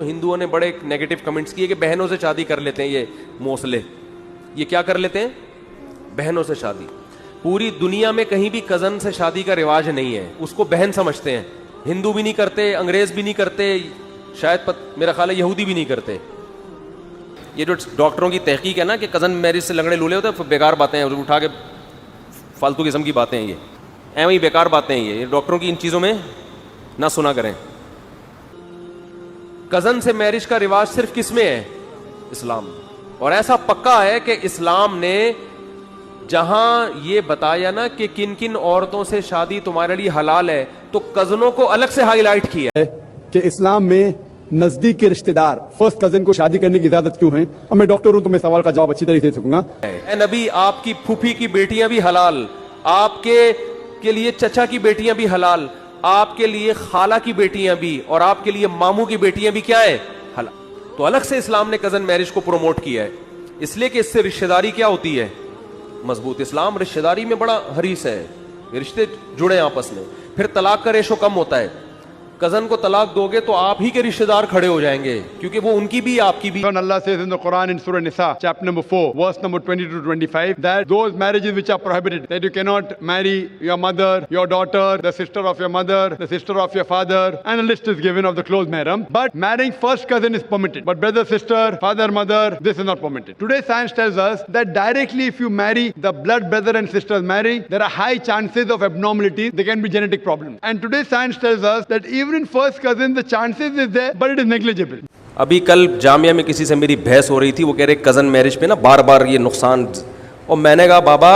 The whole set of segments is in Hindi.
हिंदुओं ने बड़े नेगेटिव कमेंट्स किए कि बहनों से शादी कर लेते हैं ये मोसले। ये क्या कर लेते हैं? बहनों से शादी। पूरी दुनिया में कहीं भी कजन से शादी का रिवाज नहीं है, उसको बहन समझते हैं। हिंदू भी नहीं करते, अंग्रेज भी नहीं करते, शायद मेरा ख्याल है यहूदी भी नहीं करते। ये जो डॉक्टरों की तहकीक है ना कि कजन मैरिज से लंगड़े लूले होते हैं, बेकार बातें हैं, उठा के फालतू किस्म की बातें हैं ये, एवं ही बेकार बातें हैं ये डॉक्टरों की। इन चीज़ों में ना सुना करें। कजन से मैरिज का रिवाज सिर्फ किस में है? इस्लाम। और ऐसा पक्का है कि इस्लाम ने जहां ये बताया ना कि किन किन औरतों से शादी तुम्हारे लिए हलाल है, तो कजनों को अलग से हाईलाइट किया है कि इस्लाम में नजदीक के रिश्तेदार फर्स्ट कजिन को शादी करने की इजाजत क्यों है। अब मैं डॉक्टर हूं तो मैं सवाल का जवाब अच्छी तरह से दे सकूंगा। नबी, आपकी फूफी की बेटियां भी हलाल, आपके के लिए चचा की बेटियां भी हलाल, आपके लिए खाला की बेटियां भी, और आपके लिए मामू की बेटियां भी क्या है? हलाल। तो अलग से इस्लाम ने कजन मैरिज को प्रमोट किया है, इसलिए कि इससे रिश्तेदारी क्या होती है? मजबूत। इस्लाम रिश्तेदारी में बड़ा हरीस है, रिश्ते जुड़े आपस में। फिर तलाक का रेशो कम होता है। कजन को तलाक दोगे तो आप ही के रिश्तेदार खड़े हो जाएंगे, क्योंकि वो उनकी भी आपकी भी। Allah says in the Quran in Surah Nisa, chapter number 4, verse number 20 to 25, that those marriages which are prohibited, that you cannot marry your mother, your daughter, the sister of your mother, the sister of your father, and a list is given of the close mahram. But marrying first cousin is permitted, but brother, sister, father, mother, this is not permitted. Today science tells us that directly if you marry the blood brother and sisters marry, there are high chances of abnormalities. There can be genetic problems. And today science tells us that even in first cousin the chances is there, but it is negligible. अभी कल जामिया में किसी से मेरी बहस हो रही थी, वो कह रहे कजन मैरिज पे ना बार बार ये नुकसान, और मैंने कहा बाबा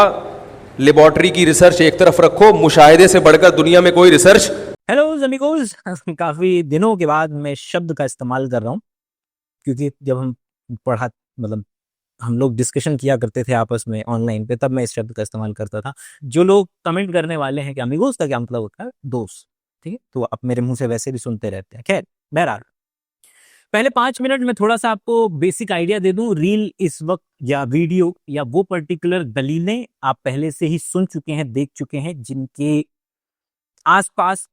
लेबोरेटरी की रिसर्च एक तरफ रखो, मुशाहिदे से बढ़कर दुनिया में कोई रिसर्च। हेलो अमीगोस, काफ़ी दिनों के बाद मैं शब्द का इस्तेमाल कर रहा हूँ, क्योंकि जब हम पढ़ा मतलब हम लोग डिस्कशन किया करते थे आपस में ऑनलाइन पे, तब मैं इस शब्द का इस्तेमाल करता था। जो लोग कमेंट करने वाले हैं कि अमीगोस का क्या मतलब होता है? दोस्त। ठीक है, तो आप मेरे मुंह से वैसे भी सुनते रहते हैं। खैर, बहरहाल पहले 5 मिनट में थोड़ा सा आपको बेसिक आइडिया दे दूं। रील इस वक्त या वीडियो या वो पर्टिकुलर दलीलें आप पहले से ही सुन चुके हैं, देख चुके हैं, जिनके आसपास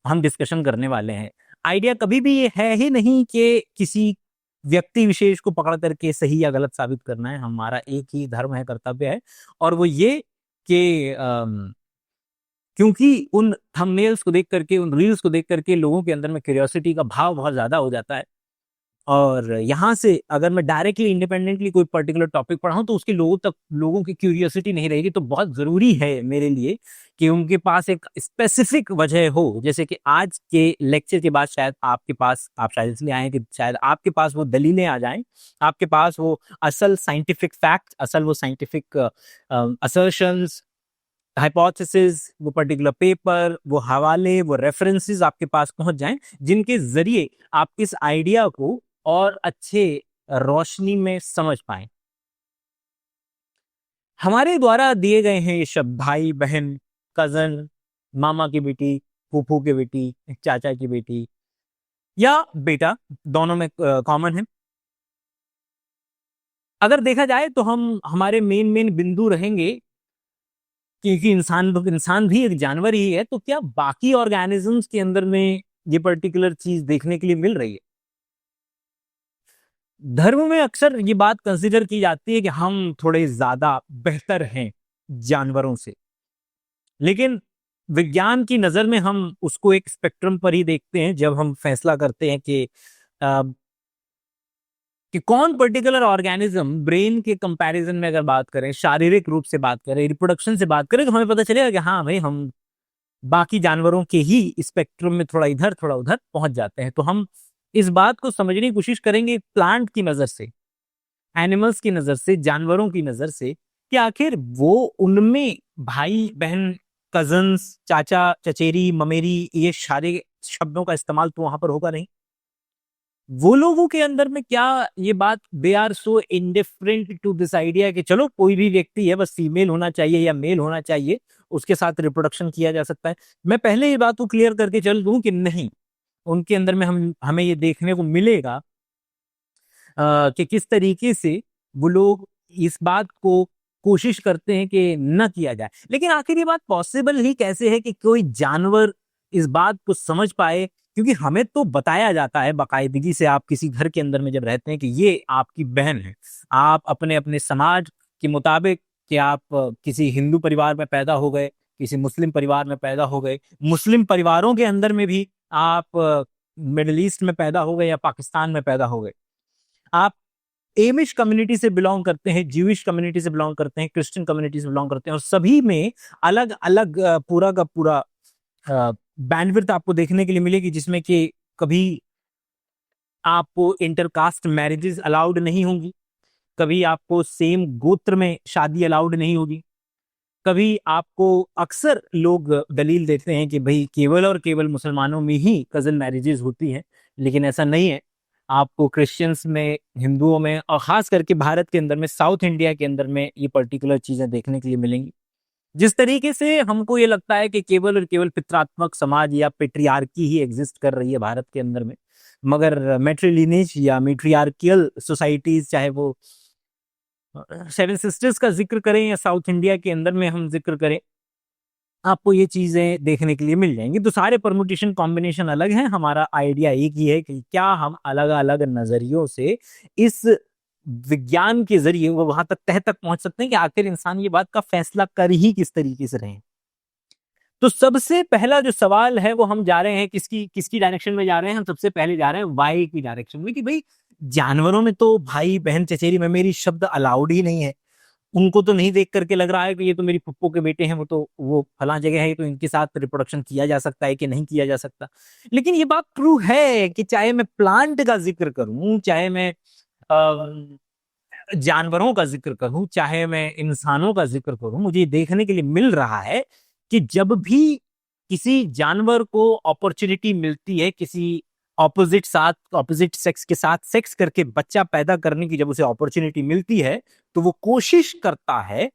हम डिस्कशन करने वाले हैं। आइडिया कभी भी ये है ही नहीं कि किसी व्यक्ति विशेष को पकड़ करके सही या गलत साबित करना है। हमारा एक ही धर्म है, कर्तव्य है, और वो ये कि क्योंकि उन थंबनेल्स को देख करके, उन रील्स को देख करके लोगों के अंदर में क्यूरियोसिटी का भाव बहुत ज़्यादा हो जाता है, और यहाँ से अगर मैं डायरेक्टली इंडिपेंडेंटली कोई पर्टिकुलर टॉपिक पढ़ाऊँ तो उसके लोगों की क्यूरियोसिटी नहीं रहेगी। तो बहुत ज़रूरी है मेरे लिए कि उनके पास एक स्पेसिफिक वजह हो। जैसे कि आज के लेक्चर के बाद शायद आपके पास, आप शायद इसलिए आए हैं कि शायद आपके पास वो दलीलें आ जाएं, आपके पास वो असल साइंटिफिक फैक्ट, असल वो साइंटिफिक असर्शंस, हाइपोथेसिस, वो पर्टिकुलर पेपर, वो हवाले, वो रेफरेंसेस आपके पास पहुंच जाएं, जिनके जरिए आप इस आइडिया को और अच्छे रोशनी में समझ पाएं। हमारे द्वारा दिए गए हैं ये शब्द भाई, बहन, कजन, मामा की बेटी, फूफू की बेटी, चाचा की बेटी या बेटा, दोनों में कॉमन है। अगर देखा जाए तो हमारे मेन बिंदु रहेंगे, क्योंकि इंसान भी एक जानवर ही है, तो क्या बाकी ऑर्गेनिजम्स के अंदर में ये पर्टिकुलर चीज देखने के लिए मिल रही है? धर्म में अक्सर ये बात कंसीडर की जाती है कि हम थोड़े ज्यादा बेहतर हैं जानवरों से, लेकिन विज्ञान की नजर में हम उसको एक स्पेक्ट्रम पर ही देखते हैं जब हम फैसला करते हैं कि कौन पर्टिकुलर ऑर्गेनिज्म ब्रेन के कंपैरिजन में अगर बात करें, शारीरिक रूप से बात करें, रिप्रोडक्शन से बात करें, तो हमें पता चलेगा कि हाँ भाई, हम बाकी जानवरों के ही स्पेक्ट्रम में थोड़ा इधर थोड़ा उधर पहुंच जाते हैं। तो हम इस बात को समझने की कोशिश करेंगे प्लांट की नजर से, एनिमल्स की नजर से, जानवरों की नजर से, कि आखिर वो उनमें भाई बहन, कजन्स, चाचा चचेरी, ममेरी, ये सारे शब्दों का इस्तेमाल तो वहां पर होगा नहीं। वो लोगों के अंदर में क्या ये बात, they are so indifferent to this idea कि चलो कोई भी व्यक्ति है, बस फीमेल होना चाहिए या मेल होना चाहिए, उसके साथ रिप्रोडक्शन किया जा सकता है। मैं पहले ये बात को क्लियर करके चल दूं कि नहीं, उनके अंदर में हमें ये देखने को मिलेगा कि किस तरीके से वो लोग इस बात को कोशिश करते हैं कि न किया जाए। लेकिन आखिर ये बात पॉसिबल ही कैसे है कि कोई जानवर इस बात को समझ पाए, क्योंकि हमें तो बताया जाता है बाकायदगी से, आप किसी घर के अंदर में जब रहते हैं कि ये आपकी बहन है, आप अपने अपने समाज के मुताबिक कि आप किसी हिंदू परिवार में पैदा हो गए, किसी मुस्लिम परिवार में पैदा हो गए, मुस्लिम परिवारों के अंदर में भी आप मिडिल ईस्ट में पैदा हो गए या पाकिस्तान में पैदा हो गए, आप एमिश कम्युनिटी से बिलोंग करते हैं, ज्यूइश कम्युनिटी से बिलोंग करते हैं, क्रिश्चियन कम्युनिटी से बिलोंग करते हैं, और सभी में अलग अलग पूरा का पूरा बैंडविड्थ आपको देखने के लिए मिलेगी, जिसमें कि कभी आपको इंटरकास्ट मैरिजेस अलाउड नहीं होंगी, कभी आपको सेम गोत्र में शादी अलाउड नहीं होगी, कभी आपको अक्सर लोग दलील देते हैं कि भाई केवल और केवल मुसलमानों में ही कजन मैरिजेस होती हैं, लेकिन ऐसा नहीं है। आपको क्रिश्चियंस में, हिंदुओं में, और खास करके भारत के अंदर में, साउथ इंडिया के अंदर में ये पर्टिकुलर चीजें देखने के लिए मिलेंगी। जिस तरीके से हमको ये लगता है कि केवल और केवल पितरात्मक समाज या पेट्रियार्की ही एग्जिस्ट कर रही है भारत के अंदर में, मगर मैट्रिलिनेज या मैट्रियार्कियल सोसाइटीज, चाहे वो सेवन सिस्टर्स का जिक्र करें या साउथ इंडिया के अंदर में हम जिक्र करें, आपको ये चीजें देखने के लिए मिल जाएंगी। तो सारे परमुटेशन कॉम्बिनेशन अलग हैं। हमारा आइडिया एक ही है कि क्या हम अलग अलग नजरियों से इस विज्ञान के जरिए वो वहां तक तह तक पहुंच सकते हैं कि आखिर इंसान ये बात का फैसला कर ही किस तरीके से रहे। तो सबसे पहला जो सवाल है वो हम जा रहे हैं किसकी डायरेक्शन में जा रहे हैं? हम सबसे पहले जा रहे हैं वाई की डायरेक्शन में, कि भाई जानवरों में तो भाई बहन चचेरी में मेरी शब्द अलाउड ही नहीं है। उनको तो नहीं देख करके लग रहा है कि ये तो मेरी पुप्पो के बेटे हैं, वो फलां जगह है, तो इनके साथ रिप्रोडक्शन किया जा सकता है कि नहीं किया जा सकता। लेकिन ये बात ट्रू है कि चाहे मैं प्लांट का जिक्र करूं, चाहे मैं जानवरों का जिक्र करूं, चाहे मैं इंसानों का जिक्र करूं, मुझे देखने के लिए मिल रहा है कि जब भी किसी जानवर को अपॉर्चुनिटी मिलती है किसी ऑपोजिट सेक्स के साथ सेक्स करके बच्चा पैदा करने की, जब उसे अपॉर्चुनिटी मिलती है तो वो कोशिश करता है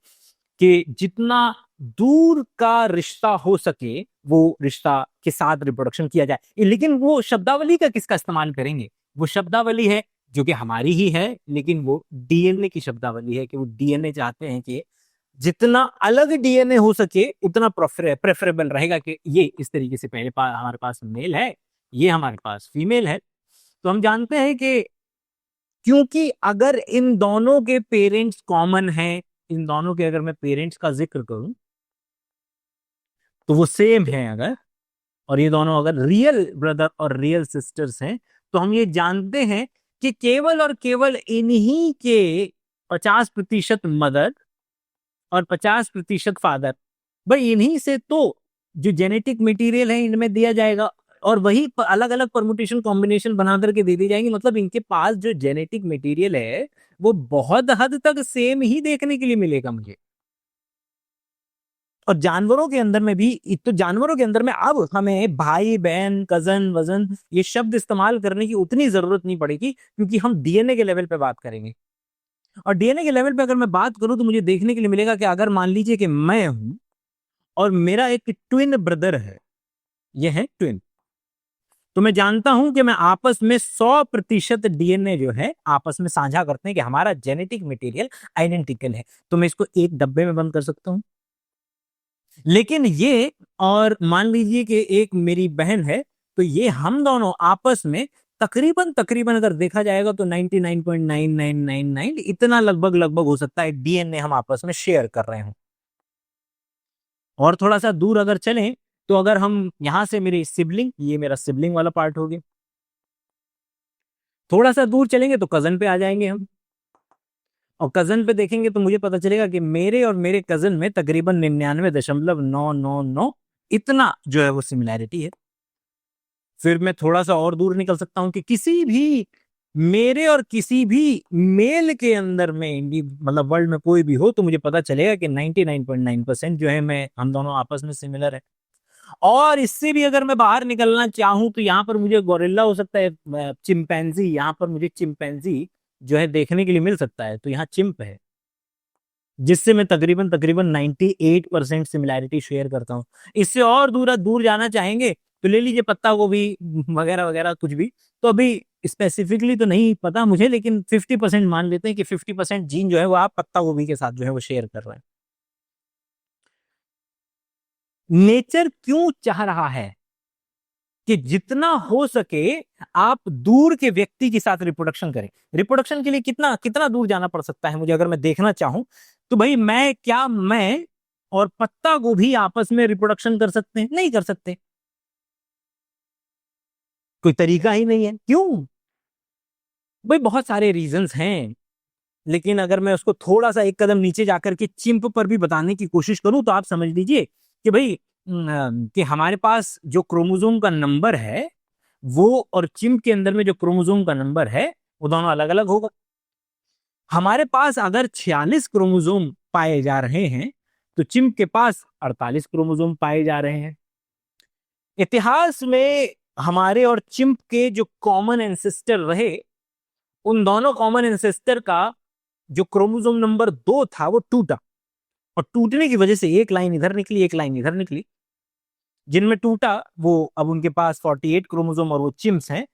कि जितना दूर का रिश्ता हो सके वो रिश्ता के साथ रिप्रोडक्शन किया जाए। लेकिन वो शब्दावली का किसका इस्तेमाल करेंगे? वो शब्दावली है जो कि हमारी ही है, लेकिन वो डीएनए की शब्दावली है कि वो डीएनए चाहते हैं कि जितना अलग डीएनए हो सके उतना प्रेफरेबल रहेगा कि ये इस तरीके से पहले हमारे पास मेल है, ये हमारे पास फीमेल है। तो हम जानते हैं कि क्योंकि अगर इन दोनों के पेरेंट्स कॉमन हैं, इन दोनों के अगर मैं पेरेंट्स का जिक्र करूं तो वो सेम है अगर, और ये दोनों अगर रियल ब्रदर और रियल सिस्टर्स हैं, तो हम ये जानते हैं कि केवल और केवल इन्हीं के 50% मदर और 50% फादर, भाई इन्हीं से तो जो जेनेटिक मटेरियल है इनमें दिया जाएगा, और वही अलग अलग परमुटेशन कॉम्बिनेशन बना करके दे दी जाएंगी। मतलब इनके पास जो जेनेटिक मटेरियल है वो बहुत हद तक सेम ही देखने के लिए मिलेगा मुझे। और जानवरों के अंदर में भी, तो जानवरों के अंदर में अब हमें भाई बहन कजन वजन ये शब्द इस्तेमाल करने की उतनी जरूरत नहीं पड़ेगी, क्योंकि हम डीएनए के लेवल पे बात करेंगे। और डीएनए के लेवल पे अगर मैं बात करूं तो मुझे देखने के लिए मिलेगा कि अगर मान लीजिए कि मैं हूं और मेरा एक ट्विन ब्रदर है, ये है ट्विन, तो मैं जानता हूं कि मैं आपस में 100% डीएनए जो है आपस में साझा करते हैं, कि हमारा जेनेटिक मटेरियल आइडेंटिकल है। तो मैं इसको एक डब्बे में बंद कर सकता हूं। लेकिन ये, और मान लीजिए कि एक मेरी बहन है, तो ये हम दोनों आपस में तकरीबन अगर देखा जाएगा तो 99.9999 इतना लगभग हो सकता है डीएनए हम आपस में शेयर कर रहे हो। और थोड़ा सा दूर अगर चलें तो अगर हम यहां से मेरी सिबलिंग, ये मेरा सिबलिंग वाला पार्ट हो गया, थोड़ा सा दूर चलेंगे तो कजन पे आ जाएंगे हम, और कजन पे देखेंगे तो मुझे पता चलेगा कि मेरे और मेरे कजन में तकरीबन 99.999 इतना जो है वो सिमिलैरिटी है। फिर मैं थोड़ा सा और दूर निकल सकता हूं कि किसी भी मेरे और किसी भी मेल के अंदर में, मतलब वर्ल्ड में कोई भी हो, तो मुझे पता चलेगा कि 99.9% जो है हम दोनों आपस में सिमिलर है। और इससे भी अगर मैं बाहर निकलना चाहूं तो यहाँ पर मुझे गोरिल्ला हो सकता है, चिंपैंजी, यहाँ पर मुझे चिंपैंजी जो है देखने के लिए मिल सकता है। तो यहाँ चिंप है जिससे मैं तकरीबन 98% सिमिलैरिटी शेयर करता हूँ। इससे और दूर जाना चाहेंगे तो ले लीजिए पत्ता गोभी वगैरह वगैरह कुछ भी। तो अभी स्पेसिफिकली तो नहीं पता मुझे, लेकिन 50% मान लेते हैं कि 50% जीन जो है वो आप पत्ता गोभी के साथ जो है वो शेयर कर रहे हैं। नेचर क्यों चाह रहा है कि जितना हो सके आप दूर के व्यक्ति के साथ रिप्रोडक्शन करें। रिप्रोडक्शन के लिए कितना कितना दूर जाना पड़ सकता है मुझे, अगर मैं देखना चाहूं तो भाई मैं और पत्ता गोभी आपस में रिप्रोडक्शन कर सकते हैं? नहीं कर सकते, कोई तरीका ही नहीं है। क्यों भाई? बहुत सारे रीजंस हैं, लेकिन अगर मैं उसको थोड़ा सा एक कदम नीचे जाकर के चिंप पर भी बताने की कोशिश करूं तो आप समझ लीजिए कि भाई कि हमारे पास जो क्रोमोसोम का नंबर है वो और चिंप के अंदर में जो क्रोमोसोम का नंबर है वो दोनों अलग अलग होगा। हमारे पास अगर 46 क्रोमोसोम पाए जा रहे हैं तो चिंप के पास 48 क्रोमोसोम पाए जा रहे हैं। इतिहास में हमारे और चिंप के जो कॉमन एंसेस्टर रहे, उन दोनों कॉमन एंसेस्टर का जो क्रोमोसोम नंबर 2 था वो टूटा, और टूटने की वजह से एक लाइन इधर निकली एक लाइन इधर निकली। जिनमें टूटा वो अब उनके पास 48 क्रोमोसोम और वो चिम्स हैं,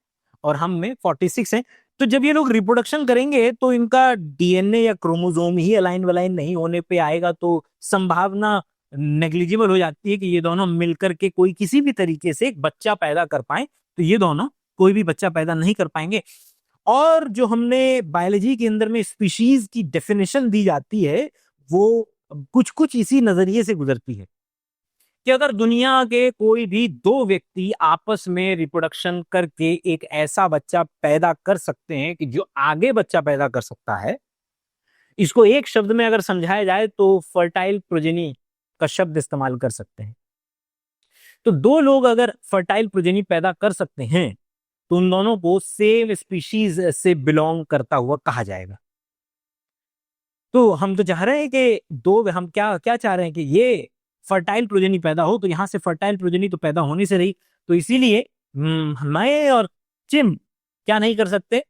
और हम में 46 हैं। तो जब ये लोग रिप्रोडक्शन करेंगे तो इनका डीएनए या क्रोमोसोम ही अलाइन वलाइन नहीं होने पे आएगा, तो संभावना नेग्लिजिबल हो जाती है कि ये दोनों मिलकर के कोई किसी भी तरीके से एक बच्चा पैदा कर पाए। तो ये दोनों कोई भी बच्चा पैदा नहीं कर पाएंगे। और जो हमने बायोलॉजी के अंदर में स्पीशीज की डेफिनेशन दी जाती है वो कुछ कुछ इसी नजरिए से गुजरती है कि अगर दुनिया के कोई भी दो व्यक्ति आपस में रिप्रोडक्शन करके एक ऐसा बच्चा पैदा कर सकते हैं कि जो आगे बच्चा पैदा कर सकता है, इसको एक शब्द में अगर समझाया जाए तो फर्टाइल प्रोजेनी का शब्द इस्तेमाल कर सकते हैं। तो दो लोग अगर फर्टाइल प्रोजेनी पैदा कर सकते हैं तो उन दोनों को सेम स्पीशीज से बिलोंग करता हुआ कहा जाएगा। तो हम तो चाह रहे हैं कि दो हम क्या क्या चाह रहे हैं कि ये फर्टाइल प्रोजेनी पैदा हो, तो यहां से फर्टाइल प्रोजेनी तो पैदा होने से रही, तो इसीलिए मैं और चिम क्या नहीं कर सकते,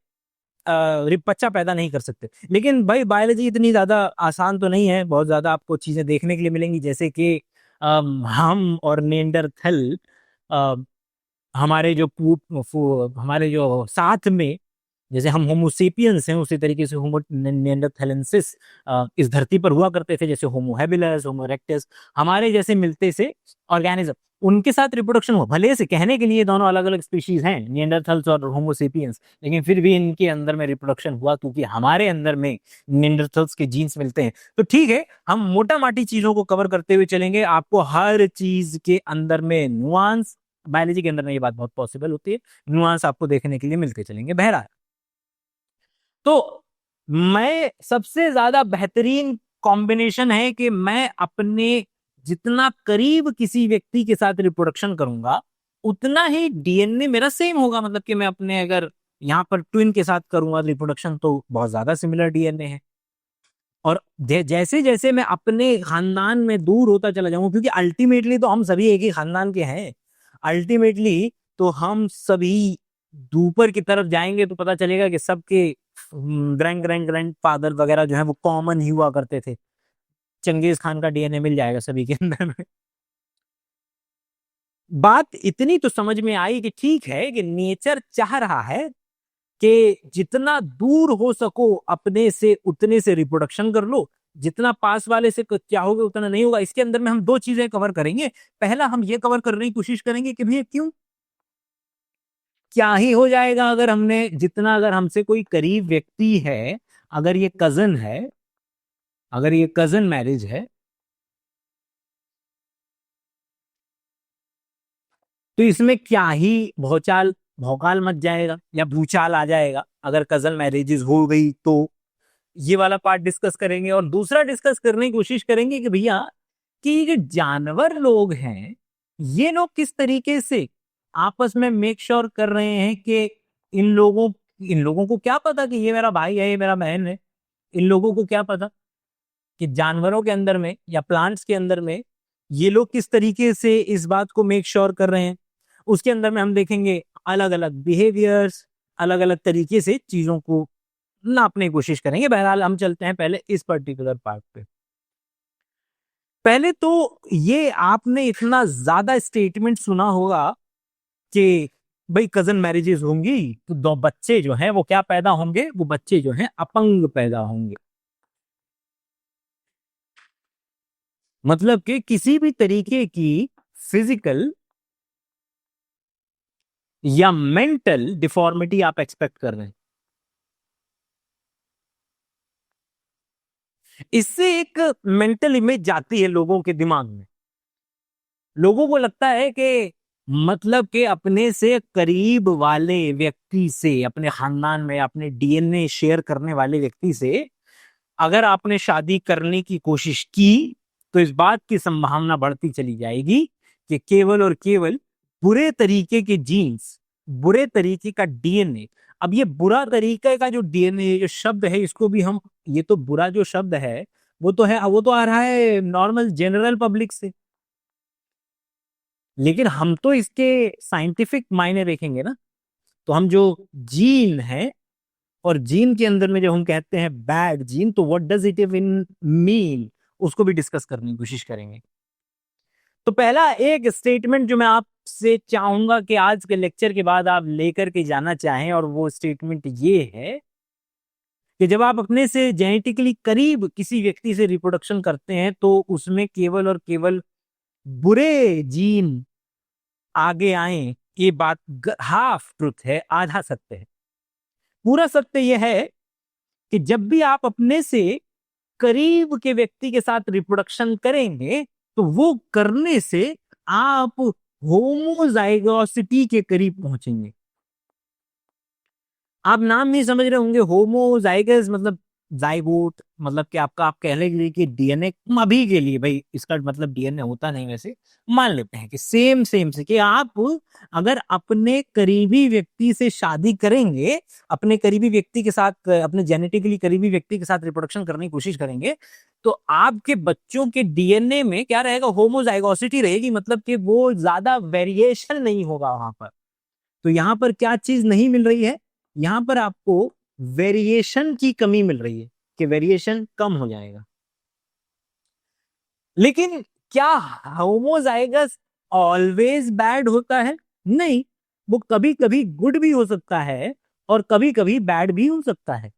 बच्चा पैदा नहीं कर सकते। लेकिन भाई बायोलॉजी इतनी ज्यादा आसान तो नहीं है, बहुत ज्यादा आपको चीजें देखने के लिए मिलेंगी, जैसे कि हम और नेंडरथल, हमारे जो हमारे जो साथ में जैसे हम होमोसेपियंस हैं उसी तरीके से होमो निएंडरथैलेंसिस इस धरती पर हुआ करते थे, जैसे होमो हैबिलस, होमो इरेक्टस, हमारे जैसे मिलते से ऑर्गेनिज्म, उनके साथ रिप्रोडक्शन हुआ। भले से कहने के लिए दोनों अलग अलग स्पीशीज हैं, निएंडरथल्स और होमोसेपियंस, लेकिन फिर भी इनके अंदर में रिप्रोडक्शन हुआ क्योंकि हमारे अंदर में निएंडरथल्स के जीन्स मिलते हैं। तो ठीक है, हम मोटा माटी चीजों को कवर करते हुए चलेंगे, आपको हर चीज के अंदर में नुआंस, बायोलॉजी के अंदर में ये बात बहुत पॉसिबल होती है, नुआंस आपको देखने के लिए मिलते चलेंगे। बहरहाल, तो मैं सबसे ज्यादा बेहतरीन कॉम्बिनेशन है कि मैं अपने जितना करीब किसी व्यक्ति के साथ रिप्रोडक्शन करूंगा उतना ही डीएनए मेरा सेम होगा। मतलब कि मैं अपने अगर यहाँ पर ट्विन के साथ करूंगा रिप्रोडक्शन तो बहुत ज्यादा सिमिलर डीएनए है। और जैसे जैसे मैं अपने खानदान में दूर होता चला जाऊंगा, क्योंकि अल्टीमेटली तो हम सभी एक ही खानदान के हैं, अल्टीमेटली तो हम सभी ऊपर की तरफ जाएंगे तो पता चलेगा कि सबके ग्रैंड ग्रैंड ग्रैंड फादर वगैरह जो है वो कॉमन ही हुआ करते थे। चंगेज खान का डीएनए मिल जाएगा सभी के अंदर में। बात इतनी तो समझ में आई कि ठीक है कि नेचर चाह रहा है कि जितना दूर हो सको अपने से उतने से रिप्रोडक्शन कर लो, जितना पास वाले से चाहोगे उतना नहीं होगा। इसके अंदर में हम दो चीजें कवर करेंगे। पहला, हम ये कवर करने की कोशिश करेंगे कि भैया क्यों क्या ही हो जाएगा अगर हमने जितना, अगर हमसे कोई करीब व्यक्ति है, अगर ये कजन है, अगर ये कजन मैरिज है, तो इसमें क्या ही भौचाल भौकाल मच जाएगा या भूचाल आ जाएगा अगर कजन मैरिजेस हो गई तो। ये वाला पार्ट डिस्कस करेंगे। और दूसरा डिस्कस करने की कोशिश करेंगे कि भैया कि ये जो जानवर लोग हैं ये लोग किस तरीके से आपस में मेक श्योर कर रहे हैं कि इन लोगों को क्या पता कि ये मेरा भाई है, ये मेरा बहन है। इन लोगों को क्या पता कि जानवरों के अंदर में या प्लांट्स के अंदर में ये लोग किस तरीके से इस बात को मेक श्योर कर रहे हैं। उसके अंदर में हम देखेंगे अलग अलग बिहेवियर्स, अलग अलग तरीके से चीजों को नापने की कोशिश करेंगे। बहरहाल हम चलते हैं पहले इस पर्टिकुलर पार्ट पे। पहले तो ये आपने इतना ज्यादा स्टेटमेंट सुना होगा कि भाई कजन मैरिजेस होंगी तो दो बच्चे जो हैं वो क्या पैदा होंगे, वो बच्चे जो हैं अपंग पैदा होंगे। मतलब कि किसी भी तरीके की फिजिकल या मेंटल डिफॉर्मिटी आप एक्सपेक्ट कर रहे हैं? इससे एक मेंटल इमेज जाती है लोगों के दिमाग में। लोगों को लगता है कि मतलब कि अपने से करीब वाले व्यक्ति से, अपने खानदान में अपने डीएनए शेयर करने वाले व्यक्ति से अगर आपने शादी करने की कोशिश की तो इस बात की संभावना बढ़ती चली जाएगी कि केवल और केवल बुरे तरीके के जीन्स, बुरे तरीके का डीएनए। अब ये बुरा तरीके का जो डीएनए जो शब्द है, इसको भी हम, ये तो बुरा जो शब्द है वो तो है, वो तो आ रहा है नॉर्मल जनरल पब्लिक से, लेकिन हम तो इसके साइंटिफिक मायने देखेंगे ना। तो हम जो जीन है, और जीन के अंदर में जब हम कहते हैं बैड जीन, तो what does it even mean, उसको भी डिस्कस करने की कोशिश करेंगे। तो पहला एक स्टेटमेंट जो मैं आपसे चाहूंगा कि आज के लेक्चर के बाद आप लेकर के जाना चाहें, और वो स्टेटमेंट ये है कि जब आप अपने से जेनेटिकली करीब किसी व्यक्ति से रिप्रोडक्शन करते हैं तो उसमें केवल और केवल बुरे जीन आगे आए, ये बात हाफ ट्रुथ है, आधा सत्य है। पूरा सत्य यह है कि जब भी आप अपने से करीब के व्यक्ति के साथ रिप्रोडक्शन करेंगे तो वो करने से आप होमोजाइगोसिटी के करीब पहुंचेंगे। आप नाम नहीं समझ रहे होंगे, होमोजाइगस मतलब जाइगोट, मतलब कि आपका, आप कह लेंगे कि डीएनए, अभी के लिए भाई इसका मतलब डीएनए होता नहीं, वैसे मान लेते हैं कि सेम से कि आप अगर अपने करीबी व्यक्ति से शादी करेंगे, अपने करीबी व्यक्ति के साथ, अपने जेनेटिकली करीबी व्यक्ति के साथ रिप्रोडक्शन करने की कोशिश करेंगे, तो आपके बच्चों के डीएनए में क्या रहेगा, होमोजाइगोसिटी रहेगी, मतलब कि वो ज्यादा वेरिएशन नहीं होगा वहां पर। तो यहां पर क्या चीज नहीं मिल रही है, यहां पर आपको वेरिएशन की कमी मिल रही है, कि वेरिएशन कम हो जाएगा। लेकिन क्या होमोजाइगस ऑलवेज बैड होता है? नहीं, वो कभी कभी गुड भी हो सकता है और कभी कभी बैड भी हो सकता है।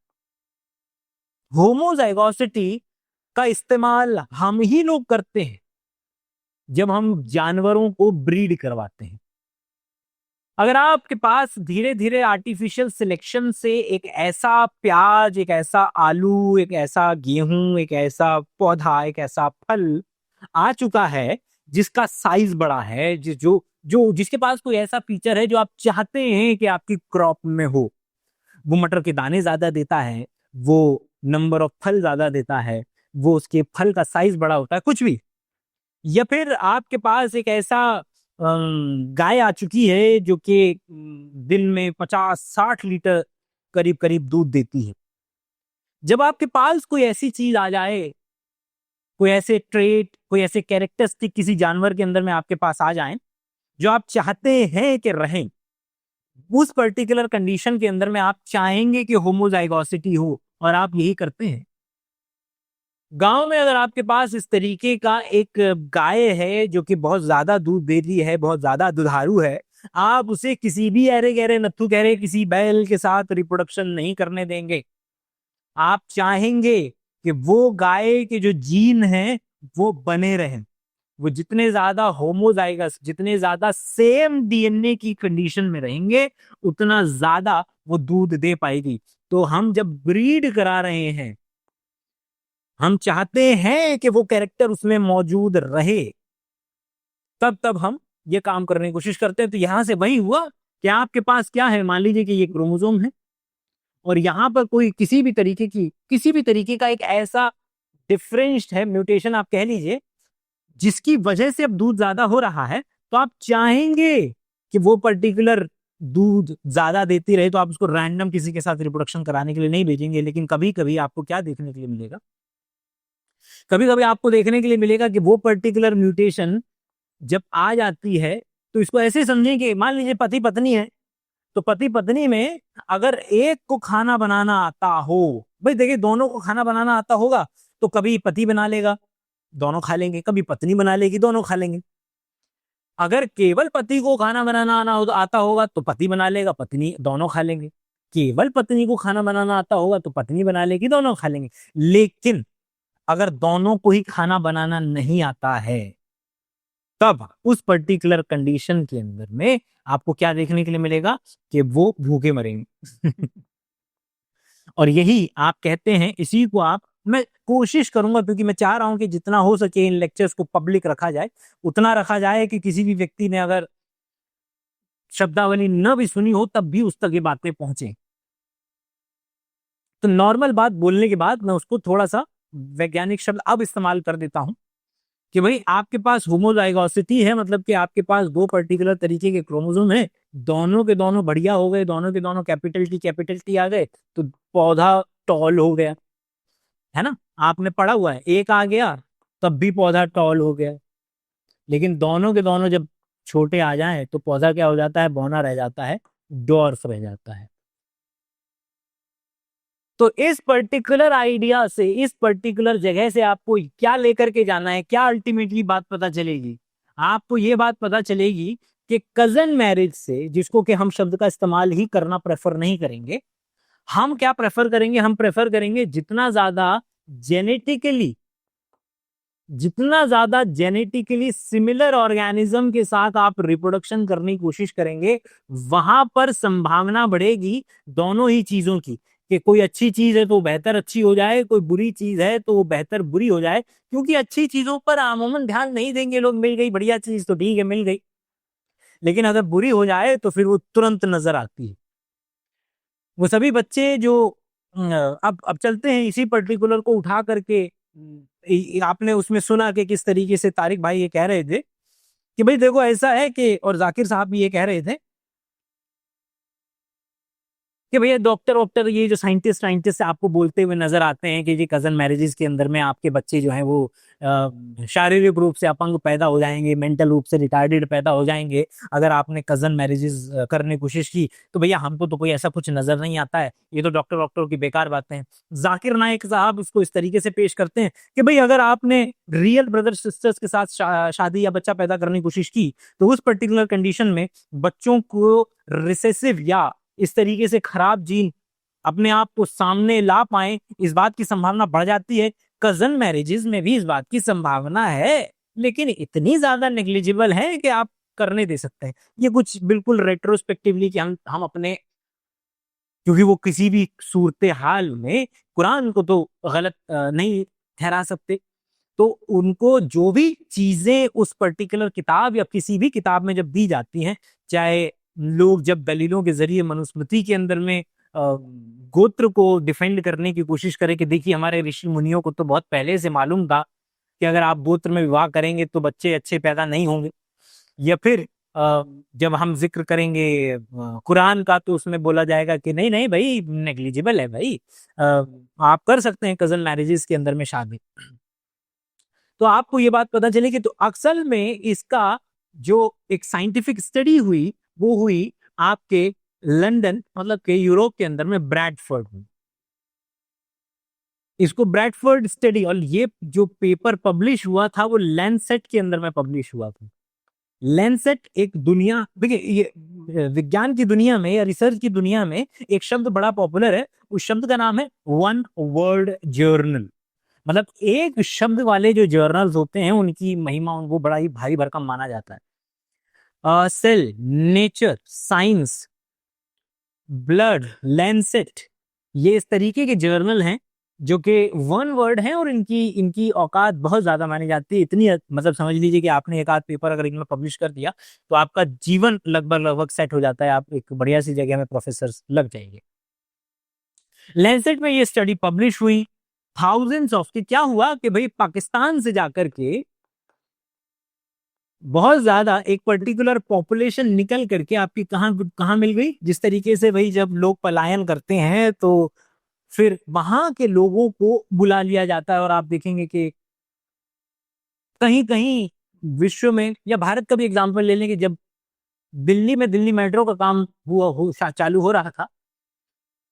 होमोजाइगोसिटी का इस्तेमाल हम ही लोग करते हैं जब हम जानवरों को ब्रीड करवाते हैं। अगर आपके पास धीरे धीरे आर्टिफिशियल सिलेक्शन से एक ऐसा प्याज, एक ऐसा आलू, एक ऐसा गेहूं, एक ऐसा पौधा, एक ऐसा फल आ चुका है जिसका साइज बड़ा है, जिसके पास कोई ऐसा फीचर है जो आप चाहते हैं कि आपकी क्रॉप में हो, वो मटर के दाने ज्यादा देता है, वो नंबर ऑफ फल ज्यादा देता है, वो उसके फल का साइज बड़ा होता है, कुछ भी, या फिर आपके पास एक ऐसा गाय आ चुकी है जो कि दिन में 50-60 लीटर करीब करीब दूध देती है। जब आपके पास कोई ऐसी चीज आ जाए, कोई ऐसे ट्रेट, कोई ऐसे कैरेक्टरिस्टिक किसी जानवर के अंदर में आपके पास आ जाएं जो आप चाहते हैं कि रहें, उस पर्टिकुलर कंडीशन के अंदर में आप चाहेंगे कि होमोजाइगोसिटी हो, और आप यही करते हैं। गांव में अगर आपके पास इस तरीके का एक गाय है जो कि बहुत ज्यादा दूध दे रही है, बहुत ज्यादा दुधारू है, आप उसे किसी भी अरे गहरे नत्थु गहरे किसी बैल के साथ रिप्रोडक्शन नहीं करने देंगे। आप चाहेंगे कि वो गाय के जो जीन हैं वो बने रहें, वो जितने ज्यादा होमोजाइगस, जितने ज्यादा सेम डीएनए की कंडीशन में रहेंगे, उतना ज्यादा वो दूध दे पाएगी। तो हम जब ब्रीड करा रहे हैं, हम चाहते हैं कि वो कैरेक्टर उसमें मौजूद रहे, तब हम ये काम करने की कोशिश करते हैं। तो यहां से वही हुआ कि आपके पास क्या है, मान लीजिए कि ये क्रोमोसोम है और यहां पर कोई किसी भी तरीके का एक ऐसा डिफरेंस है, म्यूटेशन आप कह लीजिए, जिसकी वजह से अब दूध ज्यादा हो रहा है, तो आप चाहेंगे कि वो पर्टिकुलर दूध ज्यादा देती रहे, तो आप उसको रैंडम किसी के साथ रिप्रोडक्शन कराने के लिए नहीं भेजेंगे। लेकिन कभी कभी आपको क्या देखने के लिए मिलेगा, कभी कभी आपको देखने के लिए मिलेगा कि वो पर्टिकुलर म्यूटेशन जब आ जाती है, तो इसको ऐसे समझें कि मान लीजिए पति पत्नी है, तो पति पत्नी में अगर एक को खाना बनाना आता हो, भाई देखिए दोनों को खाना बनाना आता होगा तो कभी पति बना लेगा, दोनों खा लेंगे, कभी पत्नी बना लेगी, दोनों खा लेंगे। अगर केवल पति को खाना बनाना आता होगा तो पति बना लेगा, पत्नी, दोनों खा लेंगे। केवल पत्नी को खाना बनाना आता होगा तो पत्नी बना लेगी, दोनों खा लेंगे। लेकिन अगर दोनों को ही खाना बनाना नहीं आता है, तब उस पर्टिकुलर कंडीशन के अंदर में आपको क्या देखने के लिए मिलेगा कि वो भूखे मरेंगे। और यही आप कहते हैं, इसी को आप, मैं कोशिश करूंगा क्योंकि मैं चाह रहा हूं कि जितना हो सके इन लेक्चर्स को पब्लिक रखा जाए, उतना रखा जाए कि किसी भी व्यक्ति ने अगर शब्दावली न भी सुनी हो तब भी उस तक ये बातें पहुंचे। तो नॉर्मल बात बोलने के बाद मैं उसको थोड़ा सा वैज्ञानिक शब्द अब इस्तेमाल कर देता हूं कि भाई आपके पास होमोजाइगोसिटी है, मतलब कि आपके पास दो पर्टिकुलर तरीके के क्रोमोसोम है, दोनों के दोनों बढ़िया हो गए, दोनों के दोनों कैपिटल टी आ गए, तो पौधा टॉल हो गया, है ना। आपने पढ़ा हुआ है, एक आ गया तब भी पौधा टॉल हो गया। लेकिन दोनों के दोनों जब छोटे आ जाएं तो पौधा क्या हो जाता है, बौना रह जाता है, डॉर्फ रह जाता है। तो इस पर्टिकुलर आइडिया से, इस पर्टिकुलर जगह से आपको क्या लेकर के जाना है, क्या अल्टीमेटली बात पता चलेगी, आपको ये बात पता चलेगी कि कजन मैरिज से, जिसको कि हम शब्द का इस्तेमाल ही करना प्रेफर नहीं करेंगे, हम क्या प्रेफर करेंगे, हम प्रेफर करेंगे जितना ज्यादा जेनेटिकली सिमिलर ऑर्गेनिज्म के साथ आप रिप्रोडक्शन करने की कोशिश करेंगे, वहां पर संभावना बढ़ेगी दोनों ही चीजों की, कि कोई अच्छी चीज है तो बेहतर अच्छी हो जाए, कोई बुरी चीज है तो वो बेहतर बुरी हो जाए। क्योंकि अच्छी चीजों पर अमूमन ध्यान नहीं देंगे लोग, मिल गई बढ़िया चीज तो ठीक है, मिल गई, लेकिन अगर बुरी हो जाए तो फिर वो तुरंत नजर आती है। वो सभी बच्चे जो अब चलते हैं इसी पर्टिकुलर को उठा करके, आपने उसमें सुना कि किस तरीके से तारिक भाई ये कह रहे थे कि भाई देखो ऐसा है कि, और जाकिर साहब भी ये कह रहे थे कि भैया डॉक्टर वॉक्टर ये जो साइंटिस्ट आपको बोलते हुए नजर आते हैं कि जी कजन मैरिजेस के अंदर में आपके बच्चे जो हैं वो शारीरिक रूप से अपंग पैदा हो जाएंगे, मेंटल रूप से रिटार्डेड पैदा हो जाएंगे अगर आपने कजन मैरिजेस करने की कोशिश की। तो भैया हमको तो कोई ऐसा कुछ नजर नहीं आता है, ये तो डॉक्टर वॉक्टर की बेकार बातें हैं। जाकिर नाइक साहब उसको इस तरीके से पेश करते हैं कि भाई अगर आपने रियल ब्रदर सिस्टर्स के साथ शादी या बच्चा पैदा करने की कोशिश की, तो उस पर्टिकुलर कंडीशन में बच्चों को रिसेसिव या इस तरीके से खराब जीन अपने आप को सामने ला पाए, इस बात की संभावना बढ़ जाती है। कजन मैरिजेस में भी इस बात की संभावना है, लेकिन इतनी ज्यादा नेग्लिजिबल है कि आप करने दे सकते हैं। ये कुछ बिल्कुल रेट्रोस्पेक्टिवली कि हम अपने, क्योंकि वो किसी भी सूरत हाल में कुरान को तो गलत नहीं ठहरा सकते, तो उनको जो भी चीजें उस पर्टिकुलर किताब या किसी भी किताब में जब दी जाती हैं, चाहे लोग जब दलीलों के जरिए मनुस्मृति के अंदर में गोत्र को डिफेंड करने की कोशिश करें कि देखिए हमारे ऋषि मुनियों को तो बहुत पहले से मालूम था कि अगर आप गोत्र में विवाह करेंगे तो बच्चे अच्छे पैदा नहीं होंगे, या फिर जब हम जिक्र करेंगे कुरान का तो उसमें बोला जाएगा कि नहीं नहीं भाई नेग्लिजिबल है भाई, आप कर सकते हैं कजन मैरिजेस के अंदर में शादी। तो आपको ये बात पता चलेगी। तो अक्सर में इसका जो एक साइंटिफिक स्टडी हुई वो हुई आपके लंदन, मतलब के यूरोप के अंदर में ब्रैडफोर्ड में। इसको ब्रैडफोर्ड स्टडी, और ये जो पेपर पब्लिश हुआ था वो लैंसेट के अंदर में पब्लिश हुआ था। लैंसेट एक दुनिया, देखिए ये विज्ञान की दुनिया में या रिसर्च की दुनिया में एक शब्द बड़ा पॉपुलर है, उस शब्द का नाम है वन वर्ड जर्नल। मतलब एक शब्द वाले जो जर्नल्स होते हैं उनकी महिमा, उनको बड़ा ही भारी भरकम माना जाता है। Cell, Nature, Science, Blood, Lancet, ये इस तरीके के जर्नल हैं जो कि वन वर्ड हैं और इनकी इनकी औकात बहुत ज्यादा मानी जाती है। इतनी, मतलब समझ लीजिए कि आपने एक आध पेपर अगर इनमें पब्लिश कर दिया तो आपका जीवन लगभग सेट हो जाता है, आप एक बढ़िया सी जगह में प्रोफेसर लग जाएंगे। लैंसेट में ये स्टडी पब्लिश हुई, थाउजेंड्स ऑफ के, क्या हुआ कि भाई पाकिस्तान से जाकर के बहुत ज्यादा एक पर्टिकुलर पॉपुलेशन निकल करके आपकी कहां मिल गई। जिस तरीके से भाई जब लोग पलायन करते हैं तो फिर वहां के लोगों को बुला लिया जाता है, और आप देखेंगे कि कहीं कहीं विश्व में, या भारत का भी एग्जांपल ले लें कि जब दिल्ली में दिल्ली मेट्रो का काम चालू हो रहा था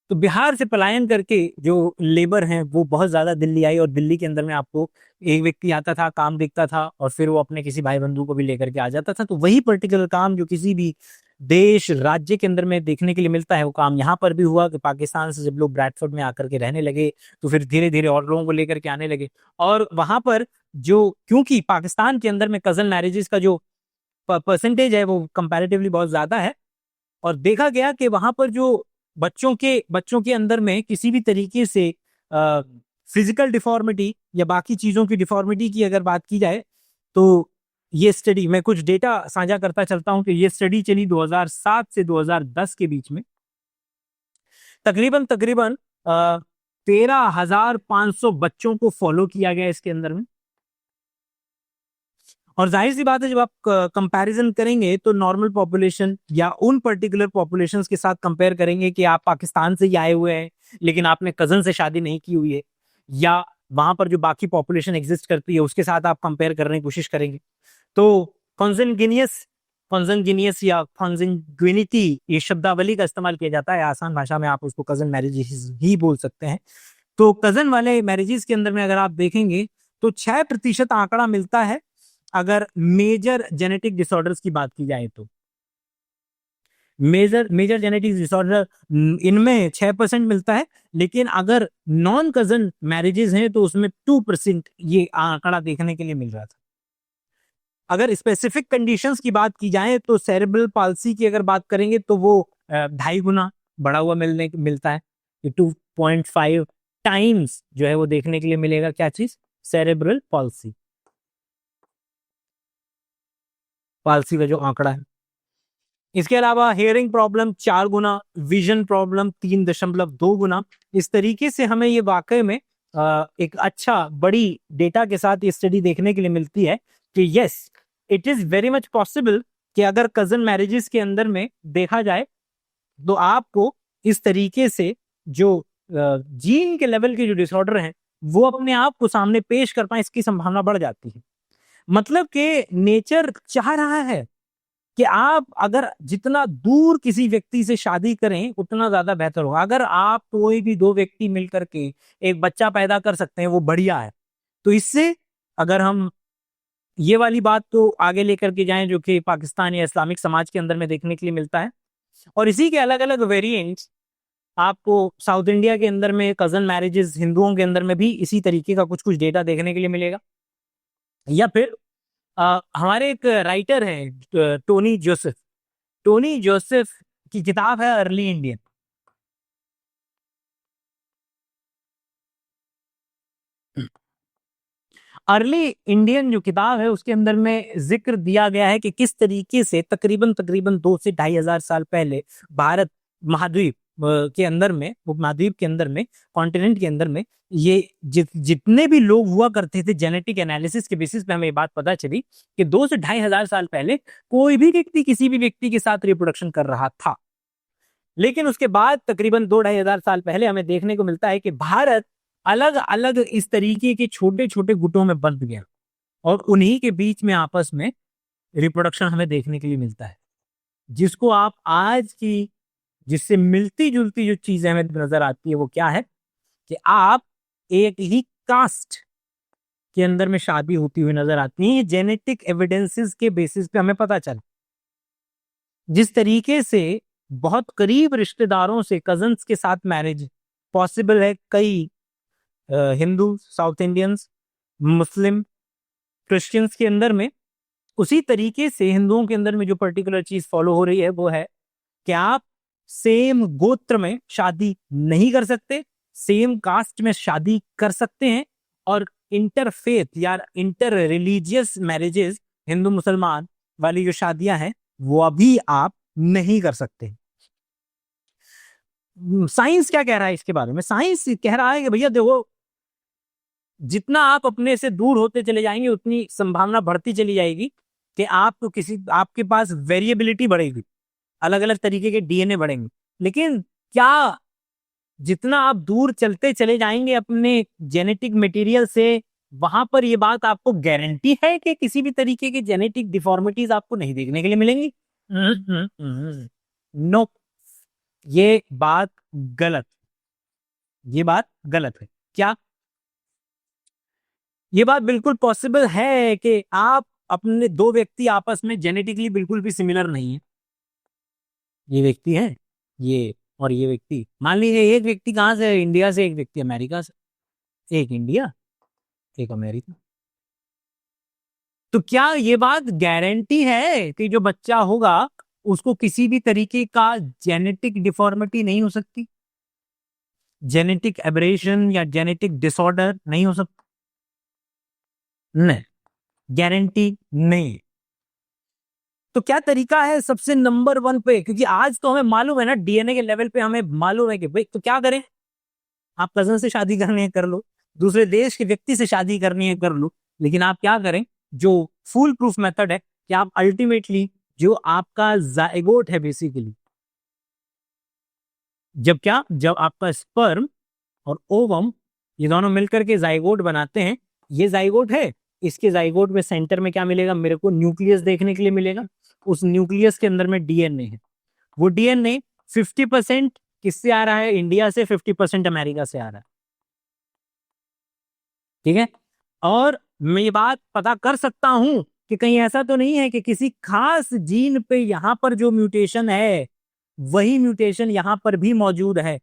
तो बिहार से पलायन करके जो लेबर हैं वो बहुत ज्यादा दिल्ली आई, और दिल्ली के अंदर में आपको एक व्यक्ति आता था, काम देखता था और फिर वो अपने किसी भाई बंधु को भी लेकर के आ जाता था। तो वही पर्टिकुलर काम जो किसी भी देश राज्य के अंदर में देखने के लिए मिलता है वो काम यहाँ पर भी हुआ कि पाकिस्तान से जब लोग ब्रैडफोर्ड में आकर के रहने लगे तो फिर धीरे धीरे और लोगों को लेकर के आने लगे। और वहां पर जो, क्योंकि पाकिस्तान के अंदर में कजन मैरिजेस का जो परसेंटेज है वो कंपैरेटिवली बहुत ज्यादा है। और देखा गया कि वहां पर जो बच्चों के अंदर में किसी भी तरीके से फिजिकल डिफॉर्मिटी या बाकी चीजों की डिफॉर्मिटी की अगर बात की जाए तो ये स्टडी, मैं कुछ डेटा साझा करता चलता हूं कि ये स्टडी चली 2007 से 2010 के बीच में। तकरीबन 13,500 बच्चों को फॉलो किया गया इसके अंदर में। और जाहिर सी बात है, जब आप कंपैरिजन करेंगे तो नॉर्मल पॉपुलेशन या उन पर्टिकुलर पॉपुलेशंस के साथ कंपेयर करेंगे कि आप पाकिस्तान से ही आए हुए हैं लेकिन आपने कजन से शादी नहीं की हुई है, या वहां पर जो बाकी पॉपुलेशन एग्जिस्ट करती है उसके साथ आप कंपेयर करने की कोशिश करेंगे तो कॉन्संगिनियस या कॉन्संग्विनिटी ये शब्दावली का इस्तेमाल किया जाता है। आसान भाषा में आप उसको कजन मैरिजेस ही बोल सकते हैं। तो कजन वाले मैरिजेस के अंदर में अगर आप देखेंगे तो 6% आंकड़ा मिलता है अगर मेजर जेनेटिक डिसऑर्डर्स की बात की जाए तो। मेजर जेनेटिक डिसऑर्डर इनमें 6% मिलता है, लेकिन अगर नॉन कजन मैरिजेस हैं तो उसमें 2% ये आंकड़ा देखने के लिए मिल रहा था। अगर स्पेसिफिक कंडीशंस की बात की जाए तो सेरेब्रल पाल्सी की अगर बात करेंगे तो वो 2.5 गुना बढ़ा हुआ मिलता है। 2.5 टाइम्स जो है वो देखने के लिए मिलेगा। क्या चीज? सेरेब्रल पाल्सी का जो आंकड़ा है। इसके अलावा हियरिंग प्रॉब्लम 4 गुना, विजन प्रॉब्लम 3.2 गुना। इस तरीके से हमें ये वाकई में एक अच्छा बड़ी डेटा के साथ ये स्टडी देखने के लिए मिलती है कि yes, it is very much possible कि अगर कजन मैरिजेस के अंदर में देखा जाए तो आपको इस तरीके से जो जीन के लेवल के जो डिसऑर्डर हैं वो अपने आप को सामने पेश कर पाए, इसकी संभावना बढ़ जाती है। मतलब कि नेचर चाह रहा है कि आप अगर जितना दूर किसी व्यक्ति से शादी करें उतना ज्यादा बेहतर होगा। अगर आप कोई भी 2 व्यक्ति मिलकर के एक बच्चा पैदा कर सकते हैं वो बढ़िया है। तो इससे अगर हम ये वाली बात तो आगे लेकर के जाएं जो कि पाकिस्तान या इस्लामिक समाज के अंदर में देखने के लिए मिलता है, और इसी के अलग अलग वेरिएंट्स आपको साउथ इंडिया के अंदर में कजन मैरिजेस हिंदुओं के अंदर में भी इसी तरीके का कुछ कुछ डेटा देखने के लिए मिलेगा। या फिर हमारे एक राइटर हैं टोनी जोसेफ की किताब है अर्ली इंडियन। अर्ली इंडियन जो किताब है उसके अंदर में जिक्र दिया गया है कि किस तरीके से तकरीबन 2 से 2,500 साल पहले भारत महाद्वीप के अंदर में, उपमहाद्वीप के अंदर में, कॉन्टिनेंट के अंदर में ये जितने भी लोग हुआ करते थे, जेनेटिक एनालिसिस के बेसिस पे हमें ये बात पता चली कि 2 से 2,500 साल पहले कोई भी व्यक्ति किसी भी व्यक्ति के साथ रिप्रोडक्शन कर रहा था। लेकिन उसके बाद तकरीबन 2-2,500 साल पहले हमें देखने को मिलता है कि भारत अलग अलग इस तरीके के छोटे छोटे गुटों में बंट गया और उन्हीं के बीच में आपस में रिप्रोडक्शन हमें देखने के लिए मिलता है, जिसको आप आज की जिससे मिलती जुलती जो चीजें हमें नजर आती है वो क्या है कि आप एक ही कास्ट के अंदर में शादी होती हुई नजर आती है। जेनेटिक एविडेंसेस के बेसिस पे हमें पता चला जिस तरीके से बहुत करीब रिश्तेदारों से कजन्स के साथ मैरिज पॉसिबल है। कई हिंदू, साउथ इंडियंस, मुस्लिम, क्रिश्चियंस के अंदर में, उसी तरीके से हिंदुओं के अंदर में जो पर्टिकुलर चीज फॉलो हो रही है वो है कि आप सेम गोत्र में शादी नहीं कर सकते, सेम कास्ट में शादी कर सकते हैं, और इंटरफेथ या इंटर रिलीजियस मैरिजेस, हिंदू मुसलमान वाली जो शादियां हैं वो अभी आप नहीं कर सकते। साइंस क्या कह रहा है इसके बारे में? साइंस कह रहा है कि भैया देखो, जितना आप अपने से दूर होते चले जाएंगे उतनी संभावना बढ़ती चली जाएगी कि आपके पास वेरिएबिलिटी बढ़ेगी, अलग अलग तरीके के डीएनए बढ़ेंगे। लेकिन क्या जितना आप दूर चलते चले जाएंगे अपने जेनेटिक मटेरियल से, वहां पर ये बात आपको गारंटी है कि किसी भी तरीके की जेनेटिक डिफॉर्मिटीज आपको नहीं देखने के लिए मिलेंगी? नो, ये बात गलत है। क्या ये बात बिल्कुल पॉसिबल है कि आप अपने 2 व्यक्ति आपस में जेनेटिकली बिल्कुल भी सिमिलर नहीं है? ये व्यक्ति है ये, और ये व्यक्ति, मान लीजिए एक व्यक्ति कहां से है? इंडिया से, एक व्यक्ति अमेरिका से, एक इंडिया एक अमेरिका। तो क्या ये बात गारंटी है कि जो बच्चा होगा उसको किसी भी तरीके का जेनेटिक डिफॉर्मिटी नहीं हो सकती, जेनेटिक एबरेशन या जेनेटिक डिसऑर्डर नहीं हो सकता? नहीं, गारंटी नहीं। तो क्या तरीका है सबसे नंबर 1 पे, क्योंकि आज तो हमें मालूम है ना, डीएनए के लेवल पे हमें मालूम है कि भाई तो क्या करें, आप कजन से शादी करनी है कर लो, दूसरे देश के व्यक्ति से शादी करनी है कर लो, लेकिन आप क्या करें, जो फुल प्रूफ मेथड है कि आप अल्टीमेटली जो आपका जायगोट है बेसिकली, जब आपका स्पर्म और ओवम ये दोनों मिलकर के जाइगोट बनाते हैं, ये जाइगोट है, इसके जाइगोट में सेंटर में क्या मिलेगा, मेरे को न्यूक्लियस देखने के लिए मिलेगा। उस न्यूक्लियस के अंदर में डीएनए है। वो डीएनए 50% किससे आ रहा है, इंडिया से, 50% अमेरिका से आ रहा है। ठीक है, और मैं ये बात पता कर सकता हूं कि कहीं ऐसा तो नहीं है कि किसी खास जीन पे यहां पर जो म्यूटेशन है वही म्यूटेशन यहां पर भी मौजूद है,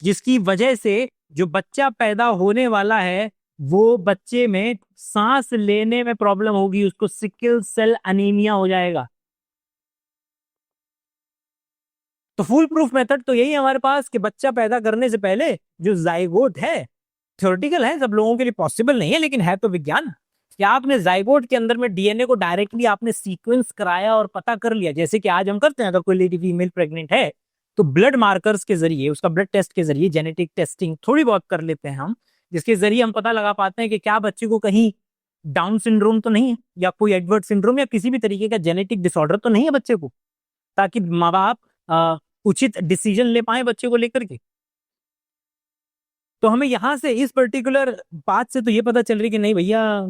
जिसकी वजह से जो बच्चा पैदा होने वाला है वो बच्चे में सांस लेने में प्रॉब्लम होगी, उसको सिकल सेल अनीमिया हो जाएगा। तो फुल प्रूफ मेथड तो यही है हमारे पास कि बच्चा पैदा करने से पहले जो जाइगोट है, थ्योरेटिकल है, सब लोगों के लिए पॉसिबल नहीं है लेकिन है तो विज्ञान, कि आपने जाइगोट के अंदर में डीएनए को डायरेक्टली आपने सीक्वेंस कराया और पता कर लिया, जैसे कि आज हम करते हैं। अगर कोई लेडी फीमेल प्रेग्नेंट है तो ब्लड मार्कर्स के जरिए, उसका ब्लड टेस्ट के जरिए, जेनेटिक टेस्टिंग थोड़ी बहुत कर लेते हैं हम, जिसके जरिए हम पता लगा पाते हैं कि क्या बच्चे को कहीं डाउन सिंड्रोम तो नहीं है, या कोई एडवर्ड सिंड्रोम या किसी भी तरीके का जेनेटिक डिसऑर्डर तो नहीं है बच्चे को, ताकि माँ बाप उचित डिसीजन ले पाए बच्चे को लेकर के। तो हमें यहां से इस पर्टिकुलर बात से तो ये पता चल रही कि नहीं भैया,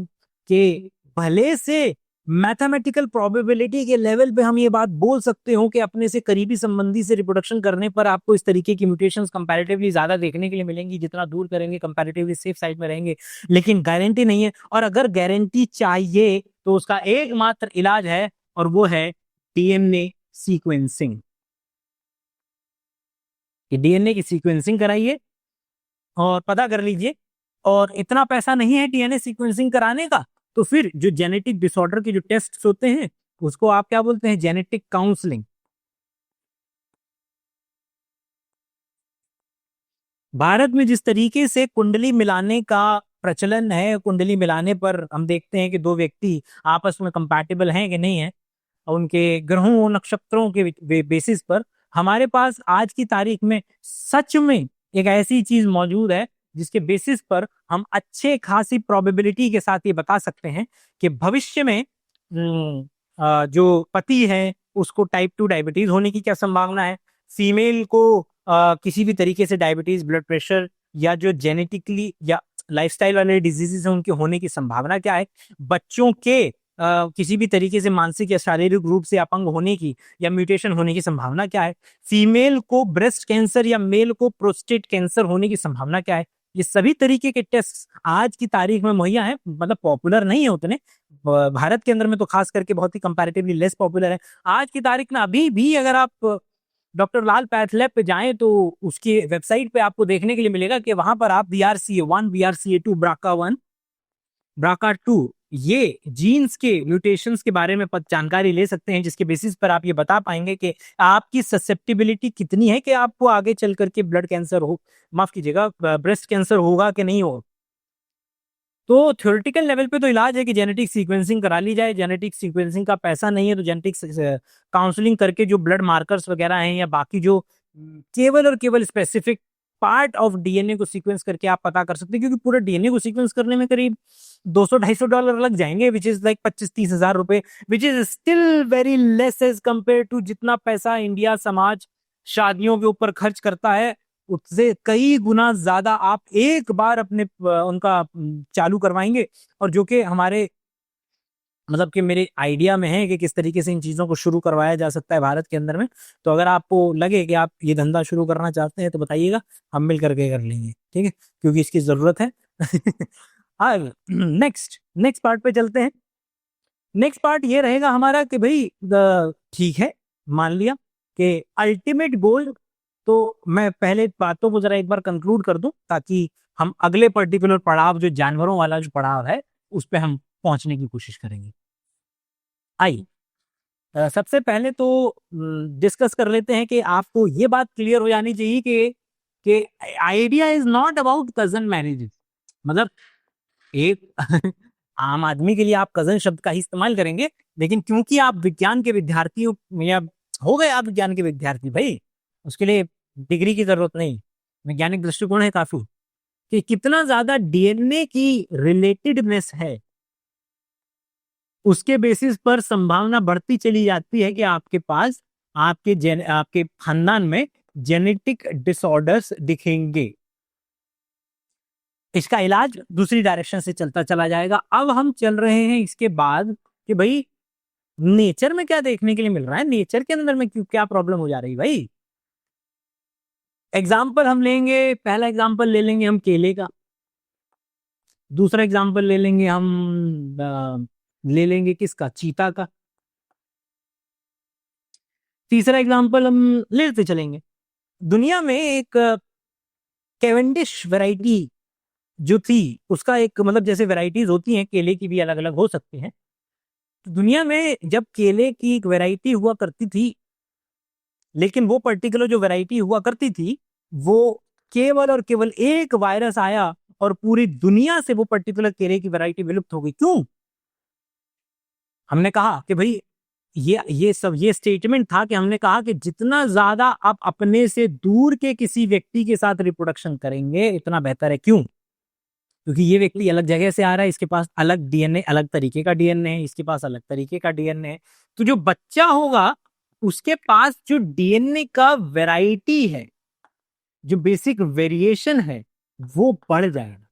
कि भले से मैथमेटिकल प्रोबेबिलिटी के लेवल पे हम ये बात बोल सकते हो कि अपने से करीबी संबंधी से रिप्रोडक्शन करने पर आपको इस तरीके की म्यूटेशंस कंपैरेटिवली ज्यादा देखने के लिए मिलेंगी, जितना दूर करेंगे कंपैरेटिवली सेफ साइड में रहेंगे, लेकिन गारंटी नहीं है। और अगर गारंटी चाहिए तो उसका एकमात्र इलाज है, और वो है डीएनए सीक्वेंसिंग। डीएनए की सीक्वेंसिंग कराइए और पता कर लीजिए। और इतना पैसा नहीं है डीएनए सीक्वेंसिंग कराने का, तो फिर जो जेनेटिक डिसऑर्डर के जो टेस्ट होते हैं उसको आप क्या बोलते हैं, जेनेटिक काउंसलिंग। भारत में जिस तरीके से कुंडली मिलाने का प्रचलन है, कुंडली मिलाने पर हम देखते हैं कि दो व्यक्ति आपस में कंपैटिबल हैं कि नहीं है, उनके ग्रहों नक्षत्रों के बेसिस पर, हमारे पास आज की तारीख में सच में एक ऐसी चीज मौजूद है जिसके बेसिस पर हम अच्छे खासी प्रोबेबिलिटी के साथ ये बता सकते हैं कि भविष्य में जो पति है उसको टाइप 2 डायबिटीज होने की क्या संभावना है, फीमेल को किसी भी तरीके से डायबिटीज, ब्लड प्रेशर या जो जेनेटिकली या लाइफस्टाइल वाले डिजीजेस हैं उनके होने की संभावना क्या है, बच्चों के किसी भी तरीके से मानसिक या शारीरिक रूप से अपंग होने की या म्यूटेशन होने की संभावना क्या है, फीमेल को ब्रेस्ट कैंसर या मेल को प्रोस्टेट कैंसर होने की संभावना क्या है। ये सभी तरीके के टेस्ट आज की तारीख में मुहैया है, मतलब पॉपुलर नहीं है उतने, भारत के अंदर में तो खास करके बहुत ही कंपैरेटिवली लेस पॉपुलर है। आज की तारीख में अभी भी अगर आप डॉक्टर लाल पैथ लैब पे जाएं तो उसकी वेबसाइट पे आपको देखने के लिए मिलेगा कि वहां पर आप BRCA1, BRCA2, BRCA1, BRCA2 ये जीन्स के म्यूटेशंस के बारे में जानकारी ले सकते हैं, जिसके बेसिस पर आप ये बता पाएंगे कि आपकी ससेप्टिबिलिटी कितनी है कि आपको आगे चल करके ब्लड कैंसर हो, माफ कीजिएगा, ब्रेस्ट कैंसर होगा कि नहीं होगा। तो थ्योरेटिकल लेवल पे तो इलाज है कि जेनेटिक सीक्वेंसिंग करा ली जाए। जेनेटिक सीक्वेंसिंग का पैसा नहीं है तो जेनेटिक काउंसलिंग करके जो ब्लड मार्कर्स वगैरह हैं या बाकी जो केवल और केवल स्पेसिफिक पार्ट ऑफ डीएनए को सीक्वेंस करके आप पता कर सकते हैं, क्योंकि पूरे डीएनए को सीक्वेंस करने में करीब $200-250 लग जाएंगे, विच इज लाइक 25-30 हजार रुपए, which is still very less as compare to जितना पैसा इंडिया समाज शादियों के ऊपर खर्च करता है, उससे कई गुना ज्यादा आप एक बार अपने उनका चालू करवाएंगे। और जो कि हमारे मतलब कि मेरे आइडिया में है कि किस तरीके से इन चीज़ों को शुरू करवाया जा सकता है भारत के अंदर में। तो अगर आपको लगे कि आप ये धंधा शुरू करना चाहते हैं तो बताइएगा, हम मिल करके कर लेंगे, ठीक है, क्योंकि इसकी ज़रूरत है। नेक्स्ट पार्ट पे चलते हैं। नेक्स्ट पार्ट ये रहेगा हमारा कि भाई ठीक है, मान लिया कि अल्टीमेट गोल, तो मैं पहले बातों को जरा एक बार कंक्लूड कर दूं ताकि हम अगले पर्टिकुलर पड़ाव जो जानवरों वाला जो पड़ाव है उस पर हम पहुंचने की कोशिश करेंगे। आइए सबसे पहले तो डिस्कस कर लेते हैं कि आपको ये बात क्लियर हो जानी चाहिए कि idea is not about cousin marriage. मतलब एक आम आदमी के लिए आप कजन शब्द का ही इस्तेमाल करेंगे, लेकिन क्योंकि आप विज्ञान के विद्यार्थी हो या हो गए आप विज्ञान के विद्यार्थी भाई, उसके लिए डिग्री की जरूरत नहीं, वैज्ञानिक दृष्टिकोण है काफी कि कितना ज्यादा डीएनए की रिलेटेडनेस है, उसके बेसिस पर संभावना बढ़ती चली जाती है कि आपके पास आपके खानदान में जेनेटिक डिसऑर्डर्स दिखेंगे। इसका इलाज दूसरी डायरेक्शन से चलता चला जाएगा। अब हम चल रहे हैं इसके बाद कि भाई नेचर में क्या देखने के लिए मिल रहा है, नेचर के अंदर में क्या प्रॉब्लम हो जा रही है भाई। एग्जाम्पल हम लेंगे, पहला एग्जाम्पल ले लेंगे हम केले का, दूसरा एग्जाम्पल ले लेंगे हम ले लेंगे किसका, चीता का, तीसरा एग्जाम्पल हम लेते चलेंगे। दुनिया में एक कैवेंडिश वैरायटी जो थी उसका एक मतलब जैसे वैरायटीज होती हैं केले की भी अलग अलग हो सकती हैं, तो दुनिया में जब केले की एक वैरायटी हुआ करती थी, लेकिन वो पर्टिकुलर जो वैरायटी हुआ करती थी वो केवल और केवल एक वायरस आया और पूरी दुनिया से वो पर्टिकुलर केले की वैरायटी विलुप्त हो गई। क्यों? हमने कहा कि भाई ये स्टेटमेंट था कि हमने कहा कि जितना ज्यादा आप अपने से दूर के किसी व्यक्ति के साथ रिप्रोडक्शन करेंगे इतना बेहतर है। क्यों? क्योंकि ये व्यक्ति अलग जगह से आ रहा है, इसके पास अलग डीएनए, अलग तरीके का डीएनए है, इसके पास अलग तरीके का डीएनए है, तो जो बच्चा होगा उसके पास जो डीएनए का वैरायटी है, जो बेसिक वेरिएशन है, वो बढ़ जाएगा।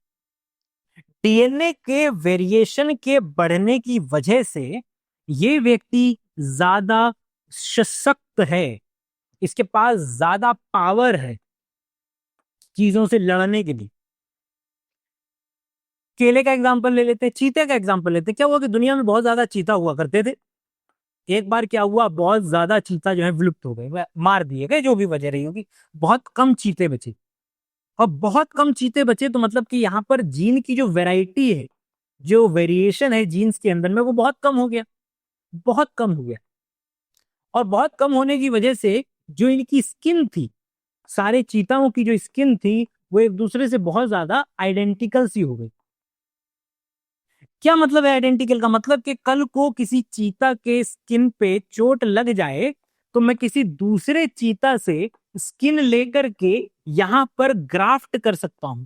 डीएनए के वेरिएशन के बढ़ने की वजह से ये व्यक्ति ज्यादा सशक्त है, इसके पास ज्यादा पावर है चीजों से लड़ने के लिए। केले का एग्जांपल ले लेते हैं, चीते का एग्जांपल लेते हैं। क्या हुआ कि दुनिया में बहुत ज्यादा चीता हुआ करते थे, एक बार क्या हुआ बहुत ज्यादा चीता जो है विलुप्त हो गए, मार दिए गए, जो भी वजह रही होगी, बहुत कम चीते बचे। और बहुत कम चीते बचे तो मतलब कि यहाँ पर जीन की जो वैरायटी है, जो वेरिएशन है जीन्स के अंदर में, वो बहुत कम हो गया, बहुत कम हो गया। और बहुत कम होने की वजह से जो इनकी स्किन थी, सारे चीताओं की जो स्किन थी वो एक दूसरे से बहुत ज्यादा आइडेंटिकल सी हो गई। क्या मतलब है आइडेंटिकल का? मतलब कि कल को किसी चीता के स्किन पे चोट लग जाए तो मैं किसी दूसरे चीता से स्किन लेकर के यहां पर ग्राफ्ट कर सकता हूं,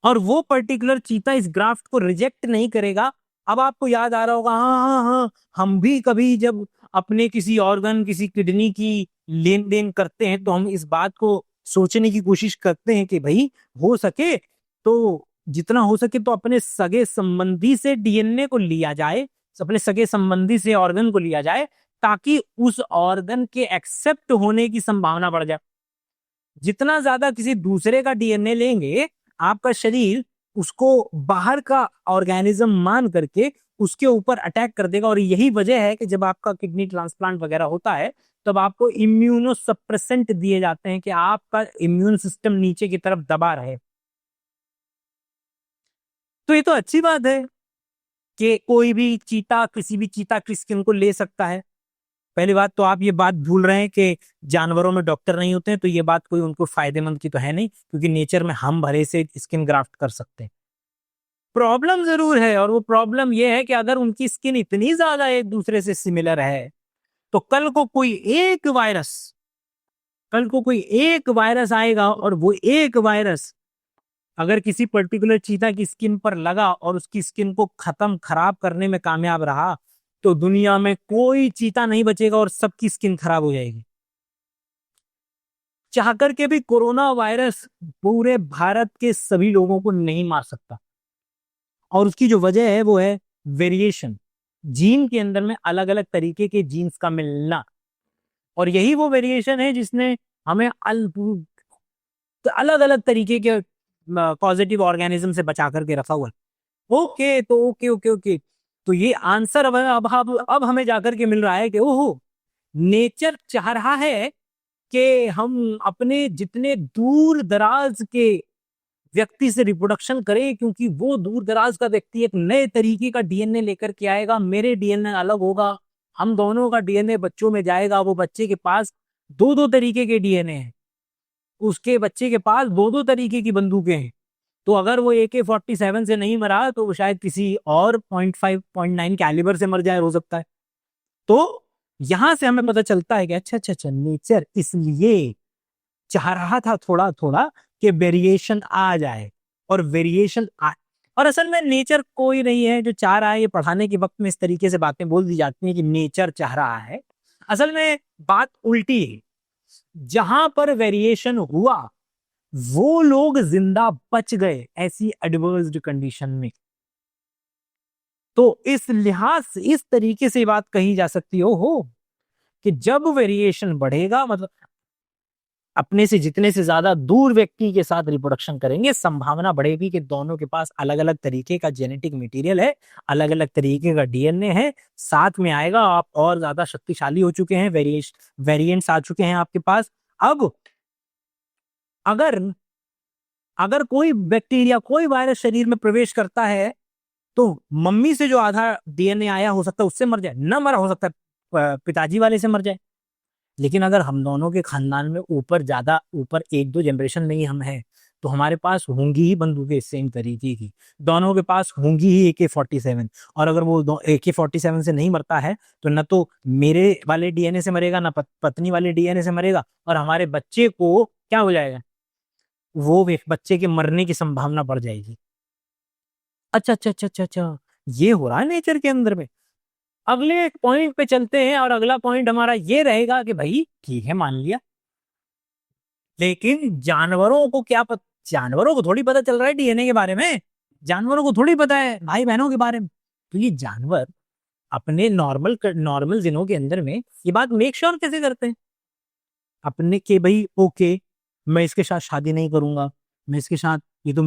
और वो पर्टिकुलर चीता इस ग्राफ्ट को रिजेक्ट नहीं करेगा। अब आपको याद आ रहा होगा, हाँ हाँ हाँ, हम भी कभी जब अपने किसी ऑर्गन, किसी किडनी की लेन देन करते हैं तो हम इस बात को सोचने की कोशिश करते हैं कि भाई हो सके तो जितना हो सके तो अपने सगे संबंधी से डीएनए को लिया जाए, अपने सगे संबंधी से ऑर्गन को लिया जाए, ताकि उस ऑर्गन के एक्सेप्ट होने की संभावना बढ़ जाए। जितना ज्यादा किसी दूसरे का डीएनए लेंगे, आपका शरीर उसको बाहर का ऑर्गेनिज्म मान करके उसके ऊपर अटैक कर देगा। और यही वजह है कि जब आपका किडनी ट्रांसप्लांट वगैरह होता है तब आपको इम्यूनो सप्रेसेंट दिए जाते हैं कि आपका इम्यून सिस्टम नीचे की तरफ दबा रहे। तो ये तो अच्छी बात है कि कोई भी चीता किसी भी चीता की स्किन को ले सकता है। पहली बात तो आप ये बात भूल रहे हैं कि जानवरों में डॉक्टर नहीं होते हैं, तो ये बात कोई उनको फायदेमंद की तो है नहीं, क्योंकि नेचर में हम भरे से स्किन ग्राफ्ट कर सकते हैं। प्रॉब्लम जरूर है, और वो प्रॉब्लम ये है कि अगर उनकी स्किन इतनी ज्यादा एक दूसरे से सिमिलर है तो कल को कोई एक वायरस आएगा, और वो एक वायरस अगर किसी पर्टिकुलर चीता की स्किन पर लगा और उसकी स्किन को खराब करने में कामयाब रहा, तो दुनिया में कोई चीता नहीं बचेगा और सबकी स्किन खराब हो जाएगी। चाह करके भी कोरोना वायरस पूरे भारत के सभी लोगों को नहीं मार सकता, और उसकी जो वजह है वो है वेरिएशन, जीन के अंदर में अलग अलग तरीके के जीन्स का मिलना। और यही वो वेरिएशन है जिसने हमें अलग अलग तरीके के पॉजिटिव ऑर्गेनिज्म से बचा करके रखा हुआ है। ओके, तो ओके, तो ये आंसर अब हमें जाकर के मिल रहा है कि ओहो, नेचर चाह रहा है कि हम अपने जितने दूर दराज के व्यक्ति से रिप्रोडक्शन करे, क्योंकि वो दूर दराज का व्यक्ति एक नए तरीके का डीएनए लेकर के आएगा, मेरे डीएनए अलग होगा, हम दोनों का डीएनए बच्चों में जाएगा। वो बच्चे के पास दो दो तरीके के डीएनए हैं, उसके बच्चे के पास दो दो तरीके की बंदूकें हैं। तो अगर वो AK-47 से नहीं मरा तो वो शायद किसी और 0.5 0.9 कैलिबर से मर जाए, हो सकता है। तो यहां से हमें पता चलता है कि अच्छा अच्छा अच्छा, नेचर इसलिए चाह रहा था थोड़ा थोड़ा कि वेरिएशन आ जाए, और वेरिएशन आ, और असल में नेचर कोई नहीं है जो चाह रहा है। ये पढ़ाने के वक्त में इस तरीके से बातें बोल दी जाती हैं कि नेचर चाह रहा है। असल में बात उल्टी है, जहां पर वेरिएशन हुआ वो लोग जिंदा बच गए ऐसी एडवर्स्ड कंडीशन में। तो इस लिहाज से इस तरीके से बात कही जा सकती हो कि जब वेरिएशन बढ़ेगा, मतलब अपने से जितने से ज्यादा दूर व्यक्ति के साथ रिप्रोडक्शन करेंगे, संभावना बढ़ेगी कि दोनों के पास अलग अलग तरीके का जेनेटिक मटेरियल है, अलग अलग तरीके का डीएनए है, साथ में आएगा, आप और ज्यादा शक्तिशाली हो चुके हैं, वेरिएंट्स आ चुके हैं आपके पास। अब अगर कोई बैक्टीरिया, कोई वायरस शरीर में प्रवेश करता है तो मम्मी से जो आधा डीएनए आया हो सकता है उससे मर जाए, न मरा हो सकता है पिताजी वाले से मर जाए। लेकिन अगर हम दोनों के खानदान में ऊपर एक दो जनरेशन में ही हम हैं, तो हमारे पास होंगी ही बंदूकें सेम तरीके की, दोनों के पास होंगी ही AK-47। और अगर वो AK-47 से नहीं मरता है तो न तो मेरे वाले डीएनए से मरेगा, ना पत्नी वाले डीएनए से मरेगा, और हमारे बच्चे को क्या हो जाएगा, वो बच्चे के मरने की संभावना बढ़ जाएगी। अच्छा अच्छा अच्छा अच्छा अच्छा, ये हो रहा है नेचर के अंदर में। अगले पॉइंट पे चलते हैं, और अगला पॉइंट हमारा ये रहेगा कि भाई ठीक है, मान लिया, लेकिन जानवरों को क्या पता, जानवरों को थोड़ी पता चल रहा है डीएनए के बारे में, जानवरों को थोड़ी पता है भाई बहनों के बारे में। तो ये जानवर अपने नॉर्मल दिनों के अंदर में ये बात मेक श्योर कैसे करते हैं अपने के, भाई ओके मैं इसके साथ शादी नहीं करूंगा, मैं इसके साथ, ये तो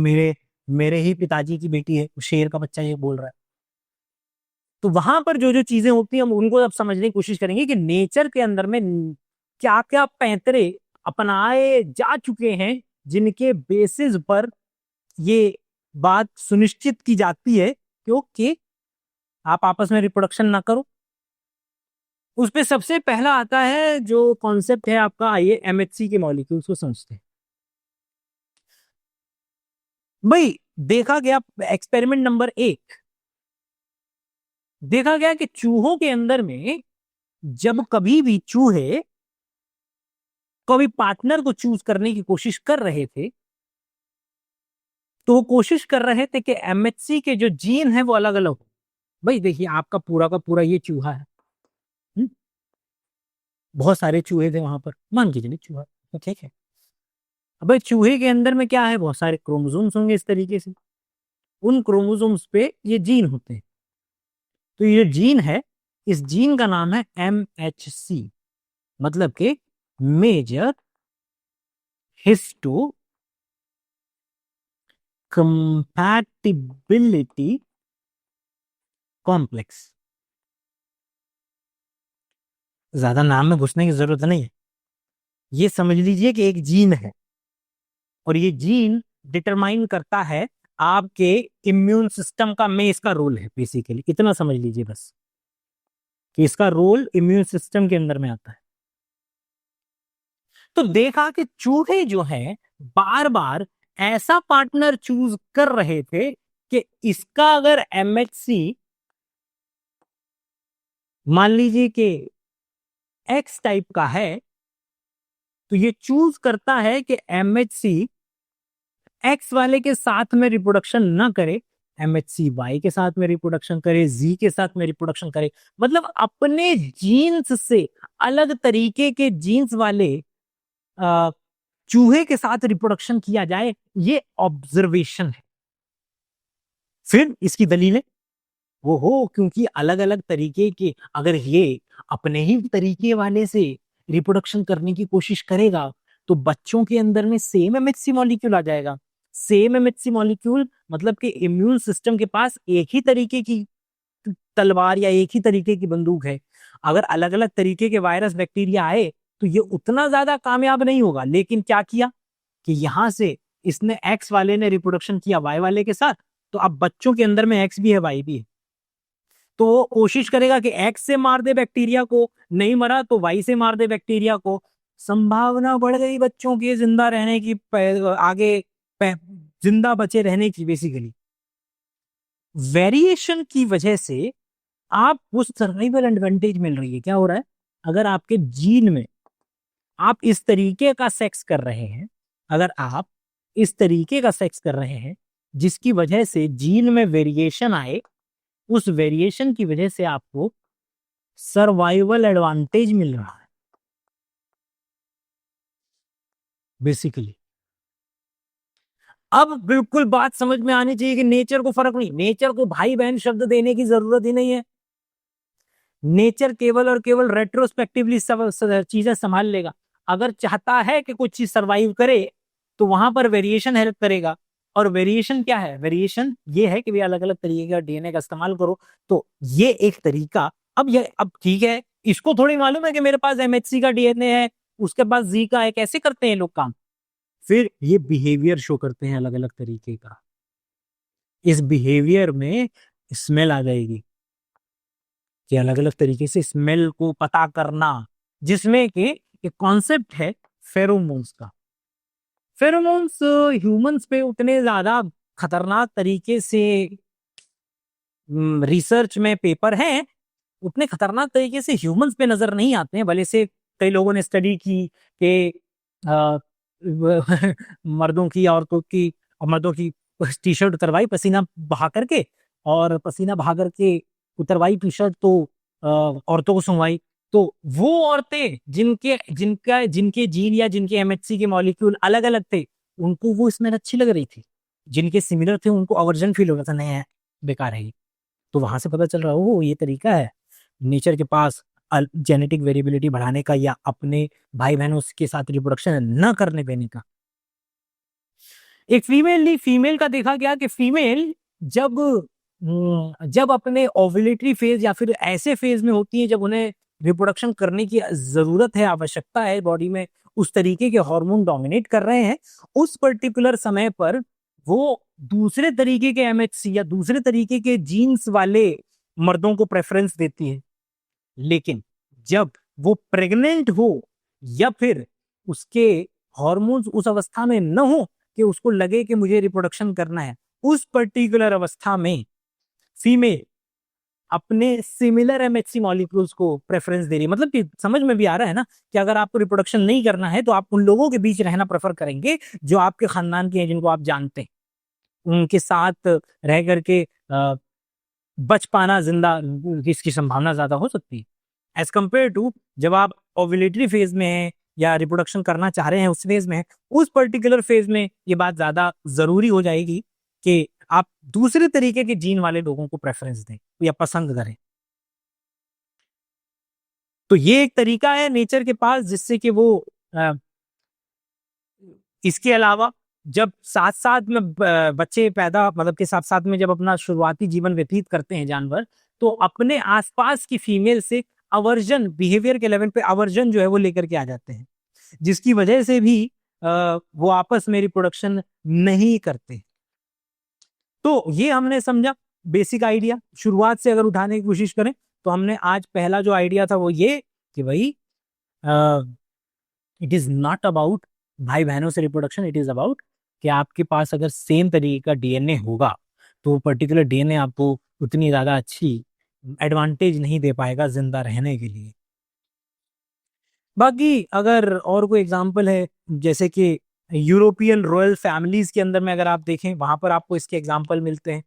मेरे ही पिताजी की बेटी है, शेर का बच्चा ये बोल रहा है। तो वहां पर जो जो चीजें होती हैं हम उनको अब समझने की कोशिश करेंगे कि नेचर के अंदर में क्या क्या पैंतरे अपनाए जा चुके हैं, जिनके बेसिस पर ये बात सुनिश्चित की जाती है क्योंकि आप आपस में रिप्रोडक्शन ना करो। उस पे सबसे पहला आता है जो कॉन्सेप्ट है आपका, आइए MHC के मॉलिक्यूल्स को समझते हैं। भाई देखा गया एक्सपेरिमेंट नंबर 1, देखा गया कि चूहों के अंदर में जब कभी भी चूहे कभी पार्टनर को चूज करने की कोशिश कर रहे थे, तो वो कोशिश कर रहे थे कि MHC के जो जीन है वो अलग अलग हो। भाई देखिए आपका पूरा का पूरा ये चूहा है, बहुत सारे चूहे थे वहां पर, मान के चलिए चूहा, तो ठीक है। अब चूहे के अंदर में क्या है, बहुत सारे क्रोमोसोम्स होंगे इस तरीके से, उन क्रोमोसोम्स पे ये जीन होते हैं। तो ये जीन है, इस जीन का नाम है MHC, मतलब कि मेजर हिस्टो कंपैटिबिलिटी कॉम्प्लेक्स। ज्यादा नाम में घुसने की जरूरत नहीं है, ये समझ लीजिए कि एक जीन है, और ये जीन डिटरमाइन करता है आपके इम्यून सिस्टम का, में इसका रोल है बेसिकली, इतना समझ लीजिए बस कि इसका रोल इम्यून सिस्टम के अंदर में आता है। तो देखा कि चूहे जो हैं बार बार ऐसा पार्टनर चूज कर रहे थे कि इसका अगर MHC मान लीजिए कि X टाइप का है, तो ये चूज करता है कि MHC X वाले के साथ में रिप्रोडक्शन ना करे, MHC Y के साथ में रिप्रोडक्शन करे, Z के साथ में रिप्रोडक्शन करे, मतलब अपने जीन्स से अलग तरीके के जीन्स वाले चूहे के साथ रिप्रोडक्शन किया जाए, ये ऑब्जर्वेशन है। फिर इसकी दलीलें वो हो, क्योंकि अलग अलग तरीके के, अगर ये अपने ही तरीके वाले से रिप्रोडक्शन करने की कोशिश करेगा तो बच्चों के अंदर में सेम MHC मॉलिक्यूल आ जाएगा। सेम MHC मॉलिक्यूल मतलब कि इम्यून सिस्टम के पास एक ही तरीके की तलवार या एक ही तरीके की बंदूक है। अगर अलग अलग तरीके के वायरस बैक्टीरिया आए तो ये उतना ज्यादा कामयाब नहीं होगा। लेकिन क्या किया कि यहां से इसने एक्स वाले ने रिप्रोडक्शन किया वाई वाले के साथ, तो अब बच्चों के अंदर में एक्स भी है वाई भी है, तो वो कोशिश करेगा कि एक्स से मार दे बैक्टीरिया को, नहीं मरा तो वाई से मार दे बैक्टीरिया को। संभावना बढ़ गई बच्चों के जिंदा रहने की, आगे जिंदा बचे रहने की। बेसिकली वेरिएशन की वजह से आप उस सर्वाइवल एडवांटेज मिल रही है। क्या हो रहा है, अगर आपके जीन में आप इस तरीके का सेक्स कर रहे हैं, अगर आप इस तरीके का सेक्स कर रहे हैं जिसकी वजह से जीन में वेरिएशन आए, उस वेरिएशन की वजह से आपको सर्वाइवल एडवांटेज मिल रहा है बेसिकली। अब बिल्कुल बात समझ में आनी चाहिए कि नेचर को फर्क नहीं, नेचर को भाई बहन शब्द देने की जरूरत ही नहीं है। नेचर केवल और केवल रेट्रोस्पेक्टिवली सब चीजें संभाल लेगा। अगर चाहता है कि कुछ चीज सरवाइव करे तो वहां पर वेरिएशन हेल्प करेगा। और वेरिएशन क्या है, वेरिएशन ये है कि भी अलग अलग तरीके का डीएनए का इस्तेमाल करो। तो ये एक तरीका। अब ठीक है, इसको थोड़ी मालूम है कि मेरे पास एमएचसी का डीएनए है, उसके पास जी का है, कैसे करते हैं लोग काम। फिर ये बिहेवियर शो करते हैं अलग अलग तरीके का। इस बिहेवियर में स्मेल आ जाएगी कि अलग अलग तरीके से स्मेल को पता करना, जिसमें कि एक कॉन्सेप्ट है फेरोमोन्स का। फेरोमोन्स ह्यूमंस पे उतने ज्यादा खतरनाक तरीके से रिसर्च में पेपर हैं, उतने खतरनाक तरीके से ह्यूमंस पे नजर नहीं आते हैं। भले से कई लोगों ने स्टडी की कि मर्दों की, औरतों की, और मर्दों की टी शर्ट उतरवाई पसीना बहा करके, और पसीना बहा करके उतरवाई टी शर्ट तो औरतों को सुनवाई। तो वो औरतें जिनके जीन या जिनके एमएचसी के मॉलिक्यूल अलग अलग थे, उनको वो स्मेल अच्छी लग रही थी। जिनके सिमिलर थे उनको अवर्जन फील हो रहा था, नहीं है बेकार है। तो वहां से पता चल रहा हो ये तरीका है नेचर के पास जेनेटिक वेरिएबिलिटी बढ़ाने का, या अपने भाई बहनों के साथ रिप्रोडक्शन न करने देने का। एक फीमेल का देखा गया कि फीमेल जब अपने ओव्यूलेटरी फेज या फिर ऐसे फेज में होती है जब उन्हें रिप्रोडक्शन करने की जरूरत है, आवश्यकता है, बॉडी में उस तरीके के हार्मोन डोमिनेट कर रहे हैं, उस पर्टिकुलर समय पर वो दूसरे तरीके के एमएचसी या दूसरे तरीके के जीन्स वाले मर्दों को प्रेफरेंस देती है। लेकिन जब वो प्रेग्नेंट हो या फिर उसके हार्मोन्स उस अवस्था में न हो कि उसको लगे कि मुझे रिप्रोडक्शन करना है, उस पर्टिकुलर अवस्था में फीमेल अपने सिमिलर एमएचसी मॉलिक्यूल्स को प्रेफरेंस दे रही है। मतलब कि समझ में भी आ रहा है ना कि अगर आपको रिप्रोडक्शन नहीं करना है तो आप उन लोगों के बीच रहना प्रेफर करेंगे जो आपके खानदान के हैं, जिनको आप जानते हैं, उनके साथ रह करके बच पाना, जिंदा इसकी संभावना ज्यादा हो सकती है एज कंपेयर टू जब आप ओव्यूलेटरी फेज में हैं या रिप्रोडक्शन करना चाह रहे हैं उस फेज में है। उस पर्टिकुलर फेज में ये बात ज्यादा जरूरी हो जाएगी कि आप दूसरे तरीके के जीन वाले लोगों को प्रेफरेंस दें या पसंद करें। तो ये एक तरीका है नेचर के पास जिससे कि वो इसके अलावा जब साथ साथ में बच्चे पैदा, मतलब के साथ साथ में जब अपना शुरुआती जीवन व्यतीत करते हैं जानवर, तो अपने आसपास की फीमेल से अवर्जन, बिहेवियर के लेवल पे अवर्जन जो है वो लेकर के आ जाते हैं, जिसकी वजह से भी वो आपस में रिप्रोडक्शन नहीं करते। तो ये हमने समझा बेसिक आइडिया। शुरुआत से अगर उठाने की कोशिश करें तो हमने आज पहला जो आइडिया था वो ये कि भाई इट इज नॉट अबाउट भाई बहनों से रिप्रोडक्शन, इट इज अबाउट कि आपके पास अगर सेम तरीके का डीएनए होगा तो पर्टिकुलर डीएनए आपको उतनी ज्यादा अच्छी एडवांटेज नहीं दे पाएगा जिंदा रहने के लिए। बाकी अगर और कोई एग्जांपल है, जैसे कि यूरोपियन रॉयल फैमिलीज के अंदर में अगर आप देखें, वहां पर आपको इसके एग्जांपल मिलते हैं।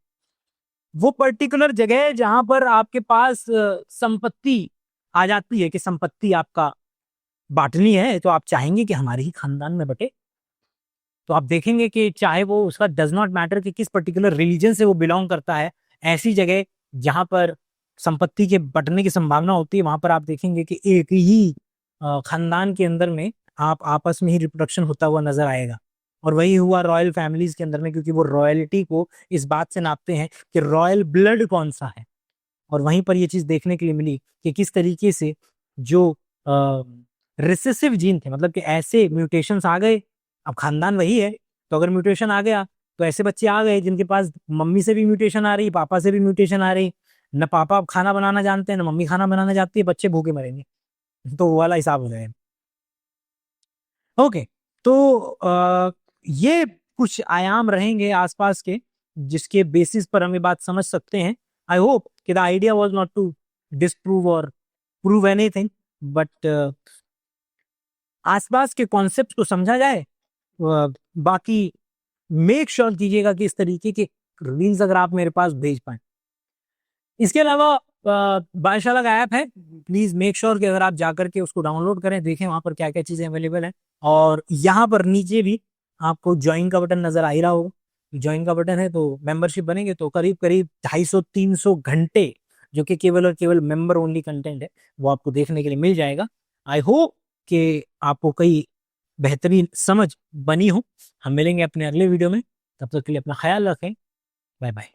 वो पर्टिकुलर जगह जहां पर आपके पास संपत्ति आ जाती है कि संपत्ति आपका बांटनी है, तो आप चाहेंगे कि हमारे ही खानदान में बटे। तो आप देखेंगे कि चाहे वो उसका डज नॉट मैटर कि किस पर्टिकुलर रिलीजन से वो बिलोंग करता है, ऐसी जगह जहां पर संपत्ति के बंटने की संभावना होती है, वहां पर आप देखेंगे कि एक ही खानदान के अंदर में आप आपस में ही रिप्रोडक्शन होता हुआ नजर आएगा। और वही हुआ रॉयल फैमिलीज के अंदर में, क्योंकि वो रॉयल्टी को इस बात से नापते हैं कि रॉयल ब्लड कौन सा है। और वहीं पर ये चीज देखने के लिए मिली कि किस तरीके से जो रिसेसिव जीन थे, मतलब कि ऐसे म्यूटेशंस आ गए, अब खानदान वही है तो अगर म्यूटेशन आ गया तो ऐसे बच्चे आ गए जिनके पास मम्मी से भी म्यूटेशन आ रही, पापा से भी म्यूटेशन आ रही, न पापा खाना बनाना जानते हैं न मम्मी खाना बनाना जानती है, बच्चे भूखे मरेंगे। तो वो वाला हिसाब हो जाएगा। ओके, तो ये कुछ आयाम रहेंगे आसपास के जिसके बेसिस पर हम ये बात समझ सकते हैं। आई होप कि the idea was not to disprove और प्रूव एनीथिंग, बट आसपास के कॉन्सेप्ट को समझा जाए। बाकी मेक श्योर कीजिएगा कि इस तरीके के रील्स अगर आप मेरे पास भेज पाए। इसके अलावा बायशाला का ऐप है, प्लीज मेक श्योर कि अगर आप जाकर के उसको डाउनलोड करें, देखें वहां पर क्या क्या चीजें अवेलेबल हैं। और यहाँ पर नीचे भी आपको ज्वाइन का बटन नजर आ ही रहा होगा, ज्वाइन का बटन है तो मेंबरशिप बनेंगे तो करीब करीब 250-300 घंटे जो कि केवल और केवल मेंबर ओनली कंटेंट है वो आपको देखने के लिए मिल जाएगा। आई होप कि आपको कई बेहतरीन समझ बनी हो। हम मिलेंगे अपने अगले वीडियो में, तब तक के लिए अपना ख्याल रखें। Bye bye.